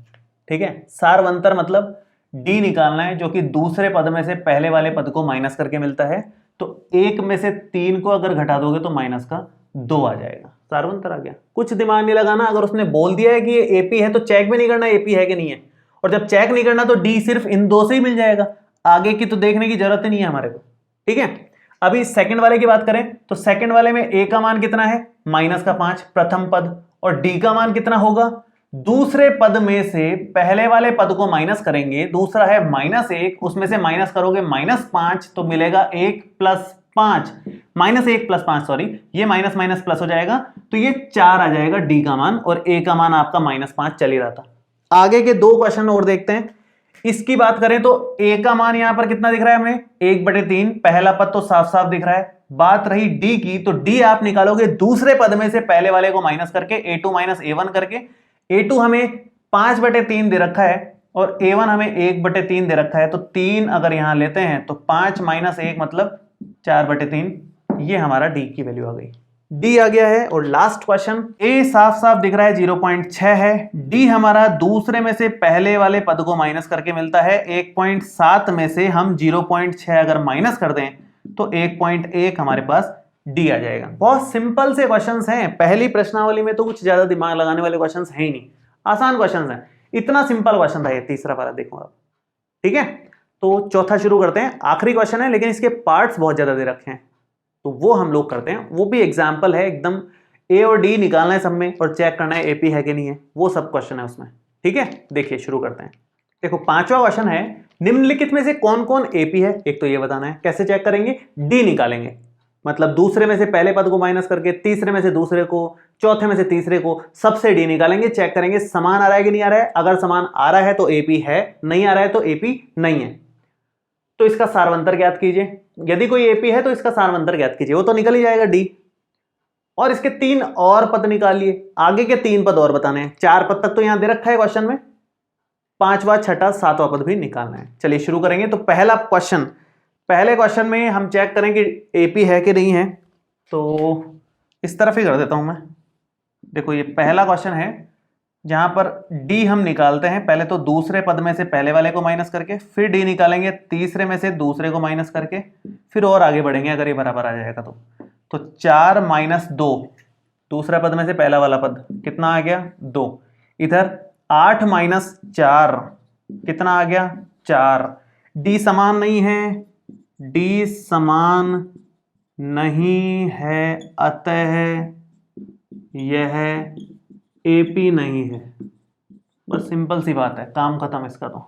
ठीक है, सारवंतर मतलब डी निकालना है, जो कि दूसरे पद में से पहले वाले पद को माइनस करके मिलता है। तो 1 में से 3 को अगर घटा दोगे तो माइनस का 2 आ जाएगा, सारवंतर आ गया। कुछ दिमाग नहीं लगाना, अगर उसने बोल दिया है कि ये एपी है तो चेक भी नहीं करना एपी है कि नहीं है, और जब चेक नहीं करना तो डी सिर्फ इन 2 से ही मिल जाएगा, आगे की तो देखने की जरूरत ही नहीं है हमारे को। ठीक है, अभी सेकंड वाले की बात करें तो सेकंड वाले में ए का मान कितना है? माइनस का 5 प्रथम पद, और डी का मान कितना होगा? दूसरे पद में से पहले वाले पद को माइनस करेंगे, दूसरा है -1, उसमें से माइनस करोगे -5 तो मिलेगा 1 + 5, -1 + 5 सॉरी, ये माइनस माइनस प्लस हो जाएगा, तो ये 4 आ जाएगा डी का मान, और ए का मान आपका -5 चल ही रहा था। आगे के 2 क्वेश्चन और देखते हैं। इसकी बात करें तो ए का मान यहां पर कितना दिख रहा है हमें? 1/3, पहला पद तो साफ साफ दिख रहा है। बात रही डी की, तो डी आप निकालोगे दूसरे पद में से पहले वाले को माइनस करके, A2 - A1 करके। A2 हमें 5/3 दे रखा है और A1 हमें 1/3 दे रखा है, तो 3 अगर यहां लेते हैं तो 5 - 1 मतलब 4/3, ये हमारा डी की वैल्यू आ गई। डी आ गया है। और लास्ट क्वेश्चन, ए साफ साफ दिख रहा है 0.6 है, डी हमारा दूसरे में से पहले वाले पद को माइनस करके मिलता है। 1.7 में से हम 0.6 अगर माइनस कर दें तो 1.1 हमारे पास डी आ जाएगा। बहुत सिंपल से क्वेश्चंस हैं, पहली प्रश्नावली में तो कुछ ज्यादा दिमाग लगाने वाले क्वेश्चंस हैं ही नहीं, आसान क्वेश्चंस हैं। इतना सिंपल क्वेश्चन था ये तीसरा वाला, देखो आप। ठीक है, तो चौथा शुरू करते हैं। आखिरी क्वेश्चन है लेकिन इसके पार्ट्स बहुत ज्यादा दे रखे हैं, तो वो हम लोग करते हैं। वो भी एग्जाम्पल है, एकदम ए और डी निकालना है सब में और चेक करना है एपी है कि नहीं है, वो सब क्वेश्चन है उसमें। ठीक है, देखिए शुरू करते हैं। देखो, 5वां क्वेश्चन है, निम्नलिखित में से कौन कौन एपी है? एक तो ये बताना है। कैसे चेक करेंगे? डी निकालेंगे, मतलब दूसरे में से पहले पद को माइनस करके, तीसरे में से दूसरे को, चौथे में से तीसरे को, सबसे डी निकालेंगे। चेक करेंगे समान आ रहा है कि नहीं आ रहा है। अगर समान आ रहा है तो एपी है, नहीं आ रहा है तो एपी नहीं है। तो इसका सारवंतर ज्ञात कीजिए। यदि कोई एपी है तो इसका सारवंतर ज्ञात कीजिए, वो तो निकल ही जाएगा डी। और इसके 3 और पद निकालिए, आगे के 3 पद और बताने हैं। 4 पद तक तो यहां दे रखा है क्वेश्चन में, 5वां, 6ठा, 7वां पद भी निकालना है। चलिए शुरू करेंगे। तो पहला क्वेश्चन, पहले क्वेश्चन में हम चेक करें कि एपी है कि नहीं है, तो इस तरफ ही कर देता हूं मैं। देखो, ये पहला क्वेश्चन है जहां पर डी हम निकालते हैं। पहले तो दूसरे पद में से पहले वाले को माइनस करके, फिर डी निकालेंगे तीसरे में से दूसरे को माइनस करके, फिर और आगे बढ़ेंगे अगर ये बराबर आ जाएगा तो 4 - 2, दूसरा पद में से पहला वाला पद कितना आ गया? 2। इधर 8 - 4 कितना आ गया? 4। डी समान नहीं है, डी समान नहीं है, अतः यह एपी नहीं है। बस सिंपल सी बात है, काम खत्म इसका तो।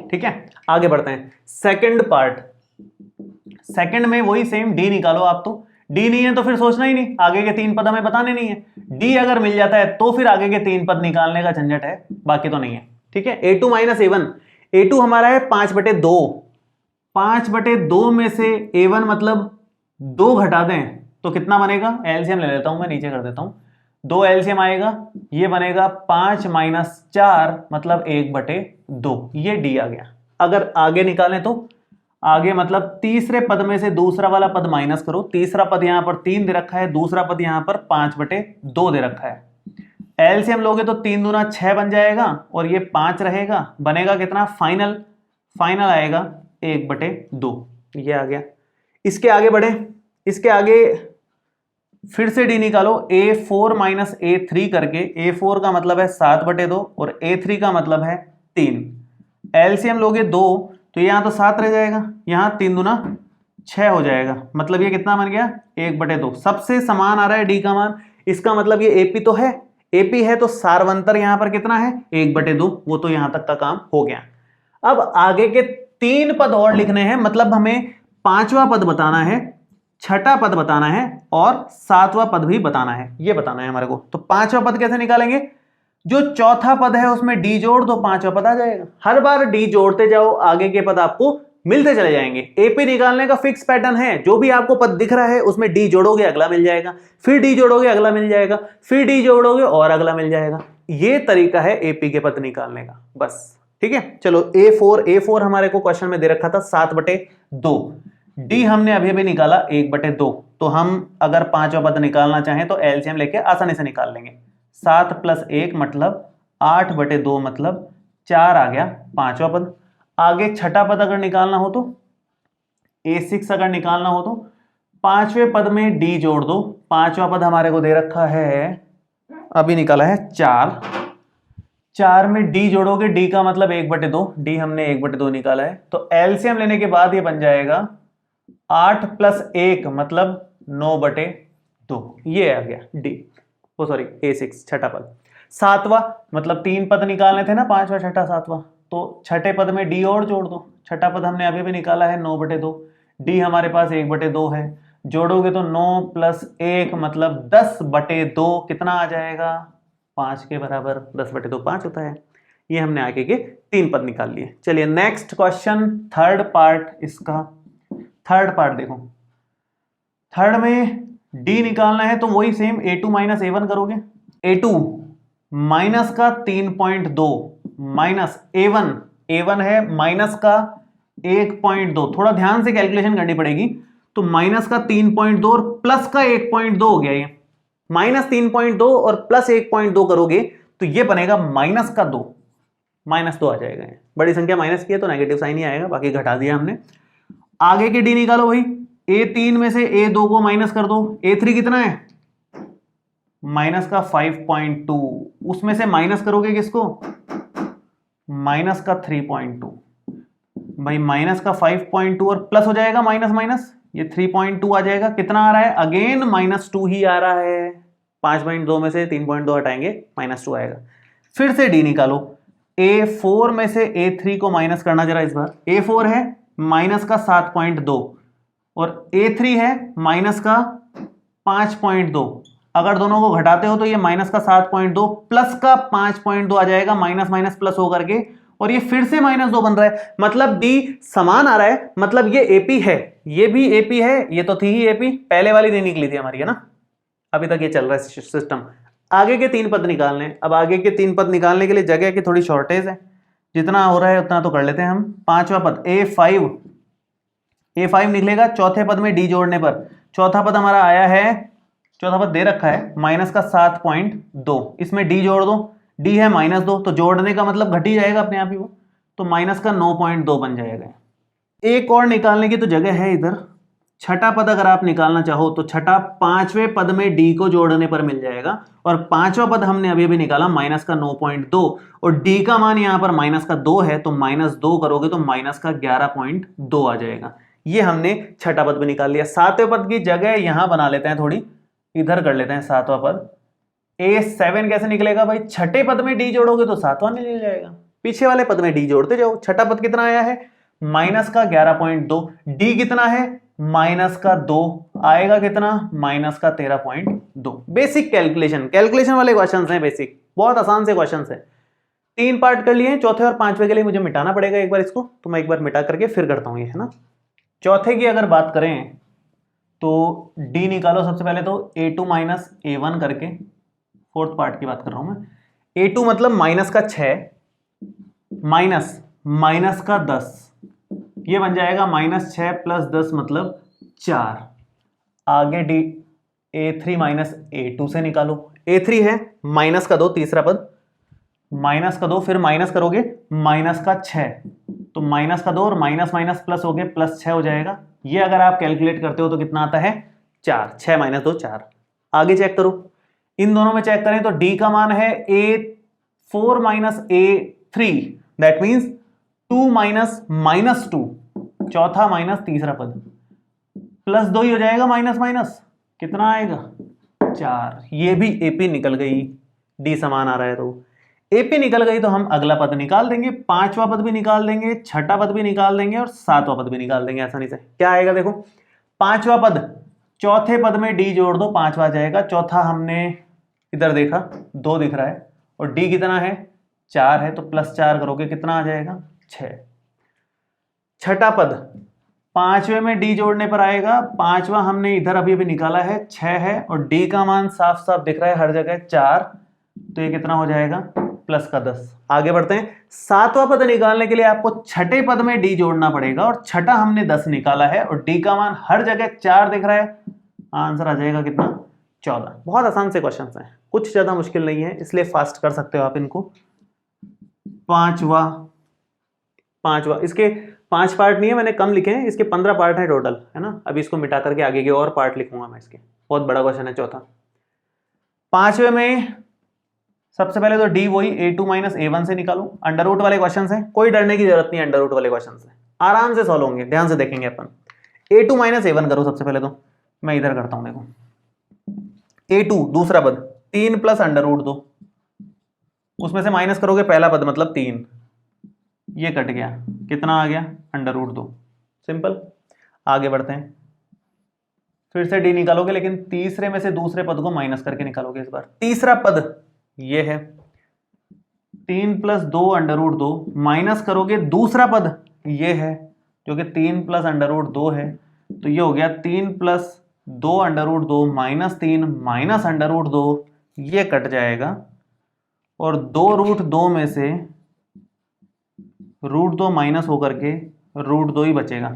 ठीक है, आगे बढ़ते हैं। सेकंड पार्ट, सेकंड में वही सेम, डी निकालो आप। तो डी नहीं है तो फिर सोचना ही नहीं, आगे के 3 पद हमें बताने नहीं है। डी अगर मिल जाता है तो फिर आगे के 3 पद निकालने का झंझट है, बाकी तो नहीं है। ठीक है, A2 - A1, A2 हमारा है 5/2, 5/2 में से A1 मतलब 2 घटा दें तो कितना बनेगा? एलसीएम ले लेता हूं मैं, नीचे कर देता हूं। 2 एलसीएम आएगा, ये बनेगा 5 - 4 मतलब 1/2, ये डी आ गया। अगर आगे निकालें तो आगे मतलब तीसरे पद में से दूसरा वाला पद माइनस करो। तीसरा पद यहां पर 3 दे रखा है, दूसरा पद यहां पर 5/2 दे रखा है। एलसीएम लोगे तो 3 दूना 6 बन जाएगा और ये 5 रहेगा, बनेगा कितना? फाइनल आएगा 1/2, ये आ गया। इसके आगे बढ़े, इसके आगे फिर से डी निकालो, A4 माइनस A3 करके। A4 का मतलब है 7/2 और A3 का मतलब है 3। एलसीएम लोगे 2 तो यहाँ तो 7 रह जाएगा, यहाँ 3 दूना 6 हो जाएगा। मतलब ये कितना बन गया 1/2। सबसे समान आ रहा है डी का मान, इसका मतलब ये एपी तो है, एपी है तो सारवंतर यहाँ पर कितना है 1/2। वो तो यहाँ तक का काम हो गया। अब आगे के 3 पद और लिखने हैं, मतलब हमें 5वां पद बताना है, 6ठा पद बताना है और 7वां पद भी बताना है। ये बताना है हमारे को। तो 5वां पद कैसे निकालेंगे, जो चौथा पद है उसमें डी जोड़ दो, 5वां पद आ जाएगा। हर बार डी जोड़ते जाओ, आगे के पद आपको मिलते चले जाएंगे। एपी निकालने का फिक्स पैटर्न है, जो भी आपको पद दिख रहा है उसमें डी जोड़ोगे अगला मिल जाएगा, फिर डी जोड़ोगे अगला मिल जाएगा, फिर डी जोड़ोगे और अगला मिल जाएगा। ये तरीका है एपी के पद निकालने का, बस। ठीक है, चलो A4 हमारे को क्वेश्चन में दे रखा था 7/2। डी हमने अभी अभी निकाला 1/2। तो हम अगर 5वां पद निकालना चाहें तो एलसीएम लेके आसानी से निकाल लेंगे। 7 + 1 मतलब 8/2 मतलब 4 आ गया 5वां पद। आगे 6ठा पद अगर निकालना हो तो A6 अगर निकालना हो तो 5वें पद में डी जोड़ दो। 5वां पद हमारे को दे रखा है, अभी निकाला है 4। 4 में डी जोड़ोगे, डी का मतलब 1/2, डी हमने 1/2 निकाला है। तो एलसीएम लेने के बाद ये बन जाएगा 8 + 1 मतलब 9/2। ये आ गया डी, ओ सॉरी A6 छठा पद। 7वां मतलब 3 पद निकालने थे ना, 5वां 6ठा 7वां, तो 6ठे पद में डी और जोड़ दो। 6ठा पद हमने अभी भी निकाला है 9/2, डी हमारे पास 1/2 है। जोड़ोगे तो 9 + 1 मतलब 10/2, कितना आ जाएगा 5 के बराबर। 10/2 5 होता है। ये हमने आगे के 3 पद निकाल लिए। चलिए नेक्स्ट क्वेश्चन, थर्ड पार्ट इसका। थर्ड पार्ट देखो, थर्ड में डी निकालना है तो वही सेम A2 - A1 करोगे। A2 माइनस का 3.2 माइनस A1 है माइनस का 1.2। थोड़ा ध्यान से कैलकुलेशन करनी पड़ेगी। तो माइनस का 3.2 और प्लस का 1.2 हो गया। ये -3.2 और प्लस 1.2 करोगे तो ये बनेगा -2। -2 आ जाएगा। बड़ी संख्या माइनस की है तो नेगेटिव साइन ही आएगा, बाकी घटा दिया हमने। आगे के डी निकालो भाई। A3 में से A2 को माइनस कर दो। A3 कितना है माइनस का 5.2, उसमें से माइनस करोगे किसको माइनस का 3.2। भाई माइनस का 5.2 और प्लस हो जाएगा माइनस माइनस, ये 3.2 आ जाएगा। कितना आ रहा है अगेन -2 ही आ रहा है। 5.2 में से 3.2 हटाएंगे -2 आएगा। फिर से डी निकालो। A4 में से A3 को माइनस करना जरा इस बार। A4 है माइनस का 7.2 और A3 है माइनस का 5.2। अगर दोनों को घटाते हो तो ये माइनस का 7.2 प्लस का 5.2 आ जाएगा, माइनस माइनस प्लस होकर के, और ये फिर से -2 बन रहा है। मतलब डी समान आ रहा है, मतलब ये एपी है, ये भी एपी है, ये तो थी ही एपी, पहले वाली नहीं निकली थी हमारी, है ना। अभी तक ये चल रहा है सिस्टम। आगे के 3 पद निकालने। अब आगे के 3 पद निकालने के लिए जगह की थोड़ी शॉर्टेज है, जितना हो रहा है उतना तो कर लेते हैं हम। 5वां पद A5 निकलेगा चौथे पद में डी जोड़ने पर। चौथा पद हमारा आया है, चौथा पद दे रखा है माइनस का 7.2, इसमें डी जोड़ दो। डी है -2 तो जोड़ने का मतलब घट ही जाएगा अपने आप ही वो, तो माइनस का 9.2 बन जाएगा। एक और निकालने की तो जगह है इधर। छठा पद अगर आप निकालना चाहो तो छठा 5वें पद में डी को जोड़ने पर मिल जाएगा, और 5वां पद हमने अभी अभी निकाला माइनस का 9.2 और डी का मान यहां पर माइनस का 2 है, तो -2 करोगे तो माइनस का 11.2 आ जाएगा। ये हमने छठा पद भी निकाल लिया। 7वें पद की जगह यहां बना लेते हैं थोड़ी, इधर कर लेते हैं 7वां पद। A7 कैसे निकलेगा भाई, छठे पद में डी जोड़ोगे तो 7वां निकल जाएगा, पीछे वाले पद में डी जोड़ते जाओ। छठा पद कितना आया है माइनस का 11.2, डी कितना है माइनस का 2, आएगा कितना माइनस का 13.2। बेसिक कैलकुलेशन वाले क्वेश्चंस हैं, बेसिक बहुत आसान से क्वेश्चंस हैं। 3 पार्ट कर लिए। चौथे और 5वें के लिए मुझे मिटाना पड़ेगा एक बार इसको, तो मैं एक बार मिटा करके फिर करता हूं ये, है ना। चौथे की अगर बात करें तो डी निकालो सबसे पहले तो A2 - A1 करके। फोर्थ पार्ट की बात कर रहा हूं मैं। A2 मतलब माइनस का 6 माइनस का 10, ये बन जाएगा -6 + 10 मतलब 4। आगे डी A3 - A2 से निकालो। A3 है माइनस का 2, तीसरा पद माइनस का 2, फिर माइनस करोगे माइनस का 6, तो माइनस का 2 और माइनस माइनस प्लस हो गए, +6 हो जाएगा। ये अगर आप कैलकुलेट करते हो तो कितना आता है 4, 6 - 2 4। आगे चेक करो, इन दोनों में चेक करें तो d का मान है a4 minus a3, that means 2 minus minus 2, चौथा माइनस तीसरा पद, प्लस 2 ही हो जाएगा, माइनस माइनस कितना आएगा 4। ये भी एपी निकल गई, डी समान आ रहा है तो एपी निकल गई, तो हम अगला पद निकाल देंगे, पांचवा पद भी निकाल देंगे, छठा पद भी निकाल देंगे और सातवां पद भी निकाल देंगे आसानी से। क्या आएगा देखो, पांचवा पद, चौथे पद में डी जोड़ दो, पांचवा जाएगा, चौथा हमने इधर देखा 2 दिख रहा है और डी कितना है 4 है, तो प्लस 4 करोगे कितना आ जाएगा 6। छठा पद, पांचवे में डी जोड़ने पर आएगा, पांचवा हमने इधर अभी अभी निकाला है 6 है और डी का मान साफ साफ दिख रहा है हर जगह 4, तो ये कितना हो जाएगा प्लस का 10। आगे बढ़ते हैं, सातवां पद निकालने के लिए आपको छठे पद में डी जोड़ना पड़ेगा और छठा हमने 10 निकाला है और डी का मान हर जगह 4 दिख रहा है, आंसर आ जाएगा कितना 14। बहुत आसान से क्वेश्चन हैं, कुछ ज्यादा मुश्किल नहीं है, इसलिए फास्ट कर सकते हो आप इनको। पांचवा, इसके 5 पार्ट नहीं है, मैंने कम लिखे हैं, इसके 15 पार्ट है टोटल, है ना। अभी इसको मिटा करके आगे के और पार्ट लिखूंगा मैं इसके, बहुत बड़ा क्वेश्चन है चौथा। पांचवे में सबसे पहले तो डी वही a2 माइनस a1 से निकालू, अंडर रूट वाले क्वेश्चन हैं, कोई डरने की जरूरत नहीं है, अंडर रूट वाले क्वेश्चन से आराम से सॉल्व होंगे, ध्यान से देखेंगे अपन। a2 माइनस a1 करो सबसे पहले, तो मैं इधर करता हूं, देखो a2 दूसरा पद 3 प्लस अंडर रूट 2, उसमें से माइनस करोगे पहला पद मतलब 3, ये कट गया, कितना आ गया अंडर रूट 2, सिंपल। आगे बढ़ते हैं, फिर से डी निकालोगे, लेकिन तीसरे में से दूसरे पद को माइनस करके निकालोगे इस बार। तीसरा पद ये है 3 प्लस 2 अंडर रूट 2, माइनस करोगे दूसरा पद ये है जो कि 3 प्लस अंडर रूट 2 है, तो ये हो गया 3 plus 2 under root 2 minus 3 minus under root 2, ये कट जाएगा और 2 रूट 2 में से रूट 2 माइनस होकर के रूट 2 ही बचेगा।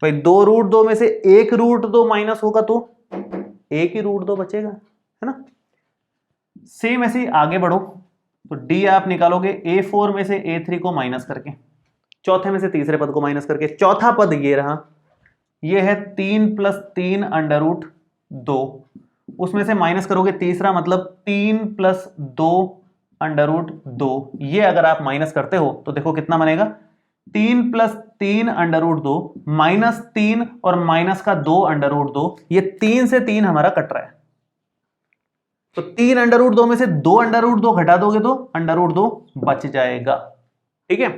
भाई 2 रूट 2 में से 1 रूट 2 माइनस होगा तो 1 ही रूट 2 बचेगा, है ना। सेम ऐसे ही आगे बढ़ो, तो डी आप निकालोगे a4 में से a3 को माइनस करके, चौथे में से तीसरे पद को माइनस करके, चौथा पद ये रहा, ये है 3 प्लस 3 अंडर रूट 2, उसमें से माइनस करोगे तीसरा मतलब 3 प्लस 2 अंडर रूट 2, ये अगर आप माइनस करते हो तो देखो कितना बनेगा 3 प्लस 3 अंडर रूट 2 माइनस 3 और माइनस का 2 अंडर रूट 2, ये 3 से 3 हमारा कट रहा है, तो 3 अंडर रूट 2 में से 2 अंडर रूट 2 घटा दोगे तो अंडर रूट 2 बच जाएगा, ठीक है।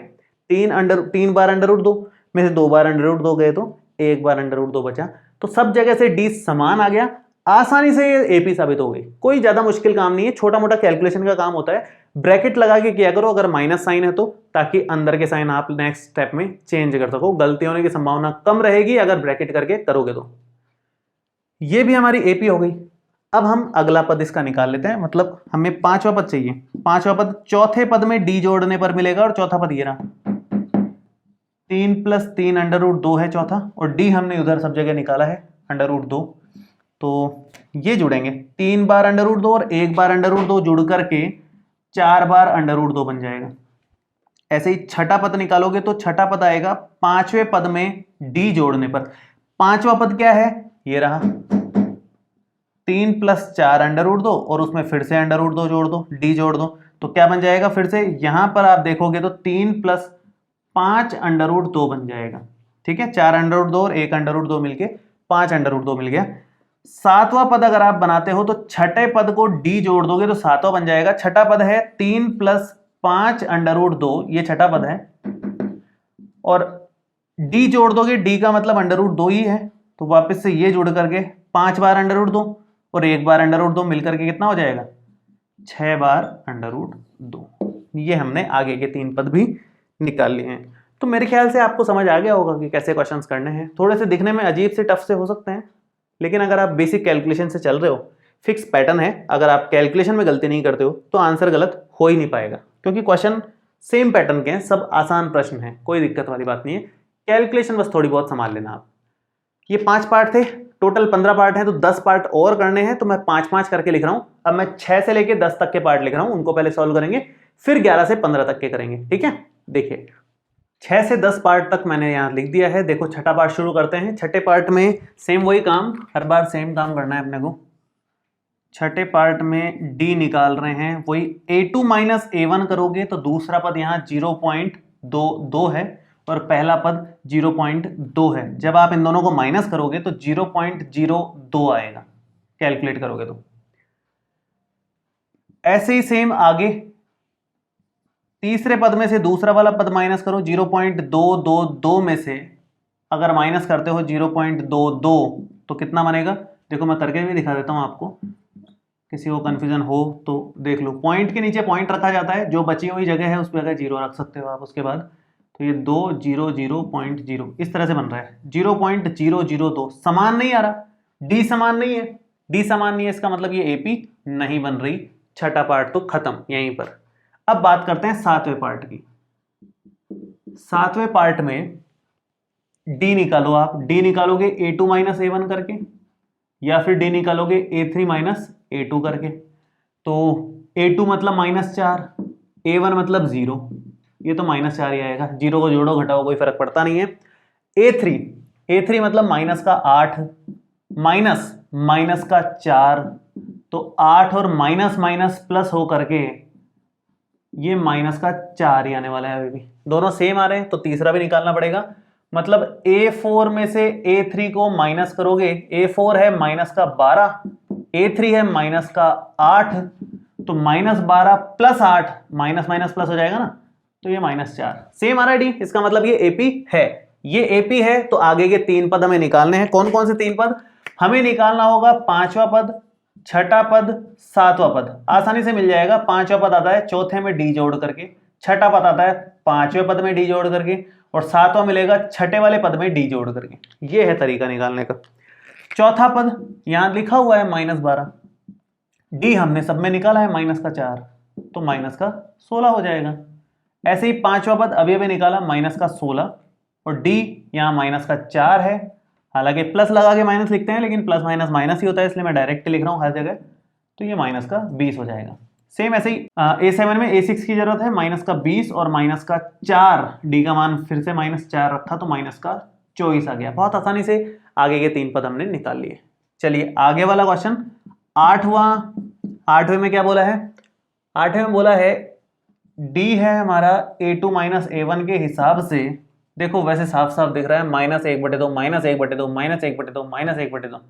3 बार अंडर रूट 2 में से 2 बार अंडर रूट 2 गए तो 1 बार अंडर रूट 2 बचा, तो सब जगह से डी समान आ गया, आसानी से ये एपी साबित हो गई। कोई ज्यादा मुश्किल काम नहीं है, छोटा मोटा कैलकुलेशन का काम होता है, ब्रैकेट लगा के किया करो अगर माइनस साइन है तो, ताकि अंदर के साइन आप नेक्स्ट स्टेप में चेंज कर सको, गलती होने की संभावना कम रहेगी अगर ब्रैकेट करके करोगे तो। ये भी हमारी एपी हो गई। अब हम अगला पद इसका निकाल लेते हैं, मतलब हमें पांचवा पद चाहिए। पांचवा पद चौथे पद में डी जोड़ने पर मिलेगा और चौथा पद ये रहा 3 प्लस 3 अंडर रूट 2 है चौथा, और डी हमने उधर सब जगह निकाला है अंडर रूट 2, तो ये जुड़ेंगे 3 बार अंडर रूट 2 और 1 बार अंडर रूट 2 जुड़ करके 4 बार अंडर रूट 2 बन जाएगा। ऐसे ही छठा पद निकालोगे तो छठा पद आएगा पांचवें पद में डी जोड़ने पर। पांचवा पद क्या है, ये रहा 3 प्लस 4 अंडर रूट 2 और उसमें फिर से अंडर रूट 2 जोड़ दो, डी जोड़ दो, तो क्या बन जाएगा, फिर से यहां पर आप देखोगे तो 3 प्लस 5 अंडर रूट 2 बन जाएगा, ठीक है। 4 अंडर रूट 2 और 1 अंडर रूट 2 मिलके 5 अंडर रूट 2 मिल गया। सातवां पद अगर आप बनाते हो तो छठे पद को डी जोड़ दोगे तो सातवां बन जाएगा। छठा पद है 3 प्लस 5 अंडर रूट 2, ये छठा पद है, और डी जोड़ दोगे, डी का मतलब अंडर रूट 2 ही है, तो वापस से ये जोड़ करके 5 बार अंडर रूट 2 और 1 बार अंडर रूट 2 मिलकर के कितना हो जाएगा 6 बार अंडर रूट 2। ये हमने आगे के 3 पद भी निकाल लिए हैं। तो मेरे ख्याल से आपको समझ आ गया होगा कि कैसे क्वेश्चंस करने हैं। थोड़े से दिखने में अजीब से टफ से हो सकते हैं, लेकिन अगर आप बेसिक कैलकुलेशन से चल रहे हो, फिक्स पैटर्न है, अगर आप कैलकुलेशन में गलती नहीं करते हो तो आंसर गलत हो ही नहीं पाएगा, क्योंकि क्वेश्चन सेम पैटर्न के हैं, सब आसान प्रश्न हैं, कोई दिक्कत वाली बात नहीं है। कैलकुलेशन बस थोड़ी बहुत संभाल लेना आप। ये 5 पार्ट थे, टोटल 15 पार्ट हैं, तो 10 पार्ट और करने हैं, तो मैं 5-5 करके लिख रहा हूं। अब मैं 6 से लेके 10 तक के पार्ट लिख रहा हूं, उनको पहले सॉल्व करेंगे, फिर 11 से 15 तक के करेंगे, ठीक है। देखिए 6 से 10 पार्ट तक मैंने यहाँ लिख दिया है। देखो छठा पार्ट शुरू करते हैं। छठे पार्ट में सेम वही काम, हर बार सेम काम करना है अपने को। छठे पार्ट में डी निकाल रहे हैं, वही a2 माइनस a1 करोगे तो दूसरा पद यहाँ 0.22 है और पहला पद 0.2 है। जब आप इन दोनों को माइनस करोगे तो 0.02 आएगा, कैलकुलेट करोगे तो। ऐसे ही सेम आगे तीसरे पद में से दूसरा वाला पद माइनस करो, 0.222 में से अगर माइनस करते हो 0.22 तो कितना बनेगा, देखो मैं करके भी दिखा देता हूं आपको, किसी को कंफ्यूजन हो तो देख लो। पॉइंट के नीचे पॉइंट रखा जाता है, जो बची हुई जगह है उस पर अगर 0 रख सकते हो आप उसके बाद, तो ये 2 0 0.0 इस तरह से बन रहा है। 0.002 समान नहीं आ रहा, डी समान नहीं है, डी समान नहीं है, इसका मतलब ये एपी नहीं बन रही। छठा पार्ट तो खत्म यहीं पर। अब बात करते हैं सातवें पार्ट की। सातवें पार्ट में डी निकालो आप, डी निकालोगे a2 माइनस a1 करके, या फिर डी निकालोगे a3 माइनस a2 करके। तो a2 मतलब -4, a1 मतलब 0, ये तो -4 ही आएगा, 0 को जोड़ो घटाओ कोई फर्क पड़ता नहीं है। a3 मतलब माइनस का 8 माइनस का 4, तो 8 और माइनस माइनस प्लस हो करके ये माइनस का 4 ही आने वाला है। अभी भी दोनों सेम आ रहे हैं तो तीसरा भी निकालना पड़ेगा। मतलब a4 में से a3 को माइनस करोगे, a4 है माइनस का 12, a3 है माइनस का 8, तो -12 प्लस 8 माइनस माइनस प्लस हो जाएगा ना, तो ये -4 सेम आ रहा है डी। इसका मतलब ये एपी है, ये एपी है। तो आगे के 3 पद हमें निकालने हैं। कौन कौन से 3 पद हमें निकालना होगा? पांचवा पद, छठा पद, सातवां पद। आसानी से मिल जाएगा। पांचवा पद आता है चौथे में डी जोड़ करके, छठा पद आता है पांचवें पद में डी जोड़ करके, और सातवां मिलेगा छठे वाले पद में डी जोड़ करके। ये है तरीका निकालने का। चौथा पद यहां लिखा हुआ है -12, डी हमने सब में निकाला है -4, तो -16 हो जाएगा। ऐसे ही पांचवा पद अभी अभी निकाला -16, और डी यहां -4 है। हालांकि प्लस लगा के माइनस लिखते हैं, लेकिन प्लस माइनस माइनस ही होता है, इसलिए मैं डायरेक्ट लिख रहा हूं हर जगह। तो ये -20 हो जाएगा। सेम ऐसे ही A7 में A6 की जरूरत है, -20 और -4। डी का मान फिर से -4 रखा तो -24 आ गया। बहुत आसानी से आगे के 3 पद हमने निकाल लिए। चलिए आगे वाला क्वेश्चन, आठवें में क्या बोला है? आठवें में बोला है डी है हमारा a2 माइनस a1 के हिसाब से। देखो वैसे साफ साफ दिख रहा है -1/2 -1/2 -1/2 -1/2।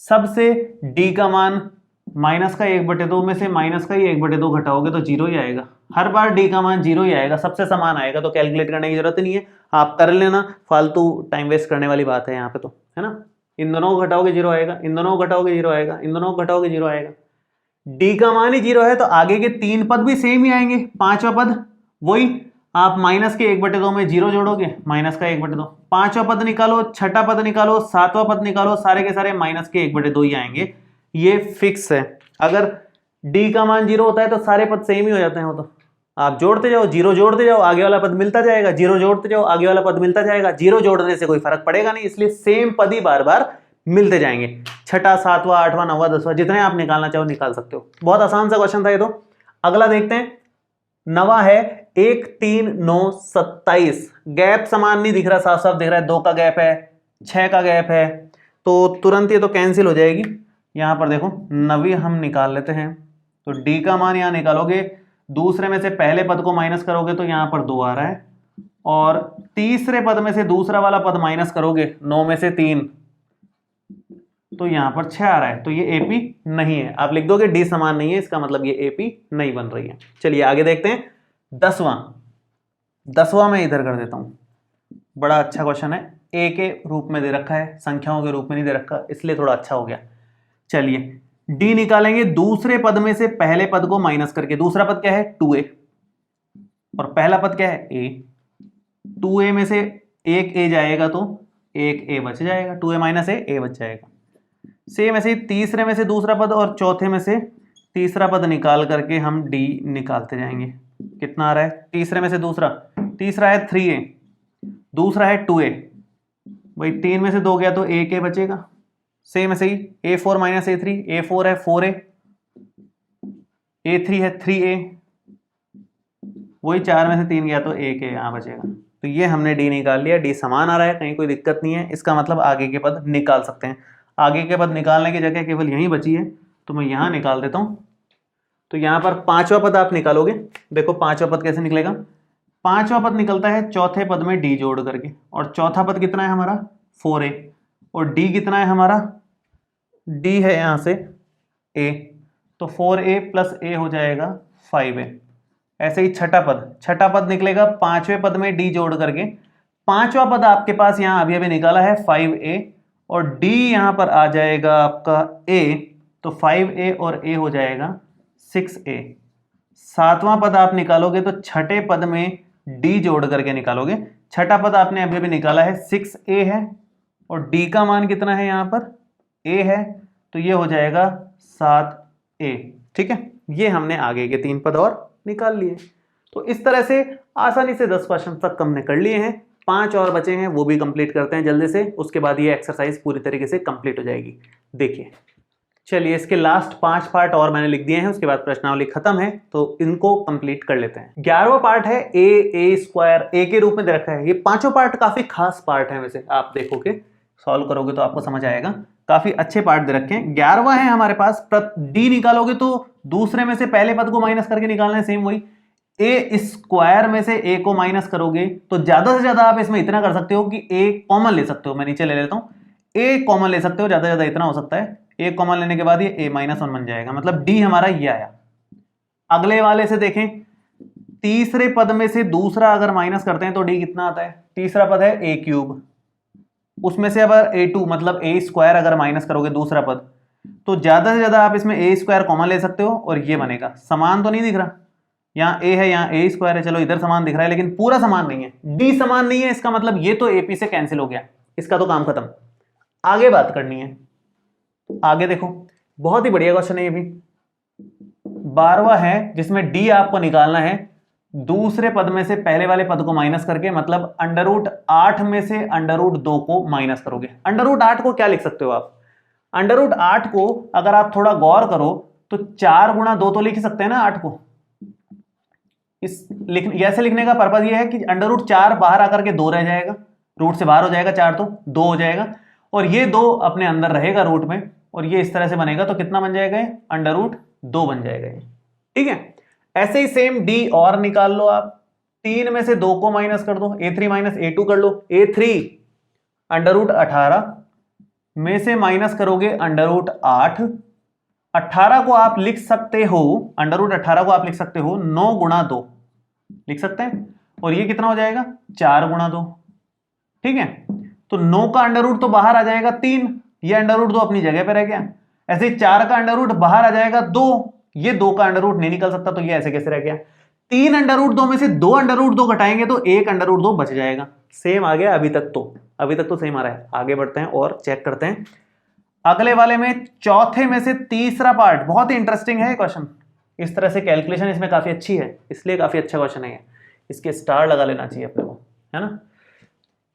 सबसे डी का मान -1/2 में से -1/2 घटाओगे तो 0 ही आएगा। हर बार डी का मान 0 ही आएगा, सबसे समान आएगा, तो कैलकुलेट करने की जरूरत नहीं है, आप कर लेना। फालतू टाइम वेस्ट करने वाली बात है यहाँ पे, तो है ना। इन दोनों को घटाओगे 0 आएगा, इन दोनों को घटाओगे 0 आएगा, इन दोनों को घटाओगे 0 आएगा। डी का मान ही 0 है तो आगे के 3 पद भी सेम ही आएंगे। पांचवा पद वही, आप -1/2 में 0 जोड़ोगे, -1/2। पांचवा पद निकालो, छठा पद निकालो, सातवां पद निकालो, सारे के सारे -1/2 ही आएंगे। ये फिक्स है। अगर डी का मान 0 होता है तो सारे पद सेम ही हो जाते हैं। वो तो आप जोड़ते जाओ, 0 जोड़ते जाओ, आगे वाला पद मिलता जाएगा, 0 जोड़ते जाओ, आगे वाला पद मिलता जाएगा। 0 जोड़ने से कोई फर्क पड़ेगा नहीं, इसलिए सेम पद ही बार बार मिलते जाएंगे। छठा, सातवां, आठवां, नौवां, 10वां, जितने आप निकालना चाहो निकाल सकते हो। बहुत आसान सा क्वेश्चन था ये तो। अगला देखते हैं। नवा है 1 3 9 27। गैप समान नहीं दिख रहा, साफ साफ दिख रहा है 2 का गैप है, 6 का गैप है, तो तुरंत ये तो कैंसिल हो जाएगी। यहां पर देखो नवी हम निकाल लेते हैं। तो डी का मान यहां निकालोगे, दूसरे में से पहले पद को माइनस करोगे तो यहां पर 2 आ रहा है, और तीसरे पद में से दूसरा वाला पद माइनस करोगे 9 में से 3, तो यहां पर 6 आ रहा है। तो ये एपी नहीं है। आप लिख दोगे डी समान नहीं है, इसका मतलब ये एपी नहीं बन रही है। चलिए आगे देखते हैं। 10वां मैं इधर कर देता हूं। बड़ा अच्छा क्वेश्चन है, ए के रूप में दे रखा है, संख्याओं के रूप में नहीं दे रखा, इसलिए थोड़ा अच्छा हो गया। चलिए डी निकालेंगे दूसरे पद में से पहले पद को माइनस करके। दूसरा पद क्या है? 2a, और पहला पद क्या है? a। 2a में से एक a जाएगा तो एक a बच जाएगा, 2a माइनस a बच जाएगा। सेम ऐसे ही तीसरे में से दूसरा पद और चौथे में से तीसरा पद निकाल करके हम डी निकालते जाएंगे। कितना आ रहा है? तीसरे में से दूसरा, तीसरा है 3a, दूसरा है 2a, भाई 3 में से 2 गया तो एक a बचेगा। सेम ऐसे ही a4 माइनस a3, a4 है 4a, a3 है 3a, वही 4 में से 3 गया तो एक a यहाँ बचेगा। तो ये हमने डी निकाल लिया। डी समान आ रहा है, कहीं कोई दिक्कत नहीं है। इसका मतलब आगे के पद निकाल सकते हैं। आगे के पद निकालने की जगह केवल यहीं बची है, तो मैं यहां निकाल देता हूं। तो यहां पर पांचवा पद आप निकालोगे, देखो पांचवा पद कैसे निकलेगा। पांचवा पद निकलता है चौथे पद में डी जोड़ करके, और चौथा पद कितना है हमारा 4a, और डी कितना है हमारा, डी है यहां से a, तो 4a प्लस a हो जाएगा 5a। ऐसे ही छठा पद निकलेगा पांचवें पद में डी जोड़ करके। पांचवा पद आपके पास यहां अभी अभी निकाला है 5a, और d यहां पर आ जाएगा आपका a, तो 5a और a हो जाएगा 6a। सातवां पद आप निकालोगे तो छठे पद में d जोड़ करके निकालोगे। छठा पद आपने अभी अभी निकाला है 6a है, और d का मान कितना है यहां पर a है, तो ये हो जाएगा 7a। ठीक है, ये हमने आगे के 3 पद और निकाल लिए। तो इस तरह से आसानी से 10 क्वेश्चन तक हमने कर लिए हैं। 5 और बचे हैं, वो भी कंप्लीट करते हैं जल्दी से, उसके बाद ये एक्सरसाइज पूरी तरीके से कंप्लीट हो जाएगी। देखिए, चलिए इसके लास्ट 5 पार्ट और मैंने लिख दिए हैं, उसके बाद प्रश्नावली खत्म है, तो इनको कंप्लीट कर लेते हैं। 11वां पार्ट है a स्क्वायर a के रूप में दे रखा है। ये पांचों पार्ट काफी खास पार्ट है, वैसे आप देखोगे सॉल्व करोगे तो आपको समझ आएगा, काफी अच्छे पार्ट दे रखे हैं। 11वां है हमारे पास, डी निकालोगे तो दूसरे में से पहले पद को माइनस करके निकालना है, सेम वही। a स्क्वायर में से a को माइनस करोगे तो ज्यादा से ज्यादा आप इसमें इतना कर सकते हो कि a कॉमन ले सकते हो। मैं नीचे ले लेता हूं, a कॉमन ले सकते हो, ज्यादा से ज्यादा इतना हो सकता है। a कॉमन लेने के बाद ये a माइनस 1 बन जाएगा, मतलब d हमारा ये आया। अगले वाले से देखें, तीसरे पद में से दूसरा अगर माइनस करते हैं तो d कितना आता है। तीसरा पद है a क्यूब, उसमें से अगर a2 मतलब a स्क्वायर अगर माइनस करोगे दूसरा पद, तो ज्यादा से ज्यादा आप इसमें a स्क्वायर कॉमन ले सकते हो, और ये बनेगा। समान तो नहीं दिख रहा, यहाँ a है यहाँ a स्क्वायर है, चलो इधर समान दिख रहा है, लेकिन पूरा समान नहीं है। d समान नहीं है, इसका मतलब ये तो AP से कैंसिल हो गया, इसका तो काम खत्म। आगे बात करनी है, आगे देखो, बहुत ही बढ़िया क्वेश्चन है ये भी। 12वां है जिसमें d आपको निकालना है दूसरे पद में से पहले वाले पद को माइनस करके, मतलब √8 में से √2 को माइनस करोगे। √8 को क्या लिख सकते हो आप, √8 को अगर आप थोड़ा गौर करो तो 4 गुणा 2 तो लिख सकते हैं ना 8 को। ऐसे लिखने का पर्पज ये है कि √4 बाहर आकर के 2 रह जाएगा, रूट से बाहर हो जाएगा 4 तो 2 हो जाएगा, और ये 2 अपने अंदर रहेगा रूट में, और ये इस तरह से बनेगा, तो कितना बन जाएगा ये √2 बन जाएगा ये। ठीक है, ऐसे ही सेम d और निकाल लो आप। 3 में से 2 को माइनस कर दो, a3 माइनस a2 कर लो। a3 √18 में से माइनस करोगे √8। 18 को आप लिख सकते हो, √18 को आप लिख सकते हो 9 गुणा 2 लिख सकते हैं, और ये कितना हो जाएगा 4 गुणा 2। ठीक है, तो 9 का अंडर तो बाहर आ जाएगा 3, ये √2 अपनी जगह पे रह गया। ऐसे 4 का अंडर बाहर आ जाएगा 2, ये 2 का अंडर नहीं निकल सकता, तो ये ऐसे कैसे रह गया। 3 √2 में से 2 √2 घटाएंगे तो 1 √2 बच जाएगा। सेम आ गया अभी तक तो सेम आ रहा है। आगे बढ़ते हैं और चेक करते हैं अगले वाले में। चौथे में से तीसरा पार्ट बहुत ही इंटरेस्टिंग है क्वेश्चन, इस तरह से कैलकुलेशन इसमें काफी अच्छी है, इसलिए काफी अच्छा क्वेश्चन है। इसके स्टार लगा लेना चाहिए अपने को, है ना।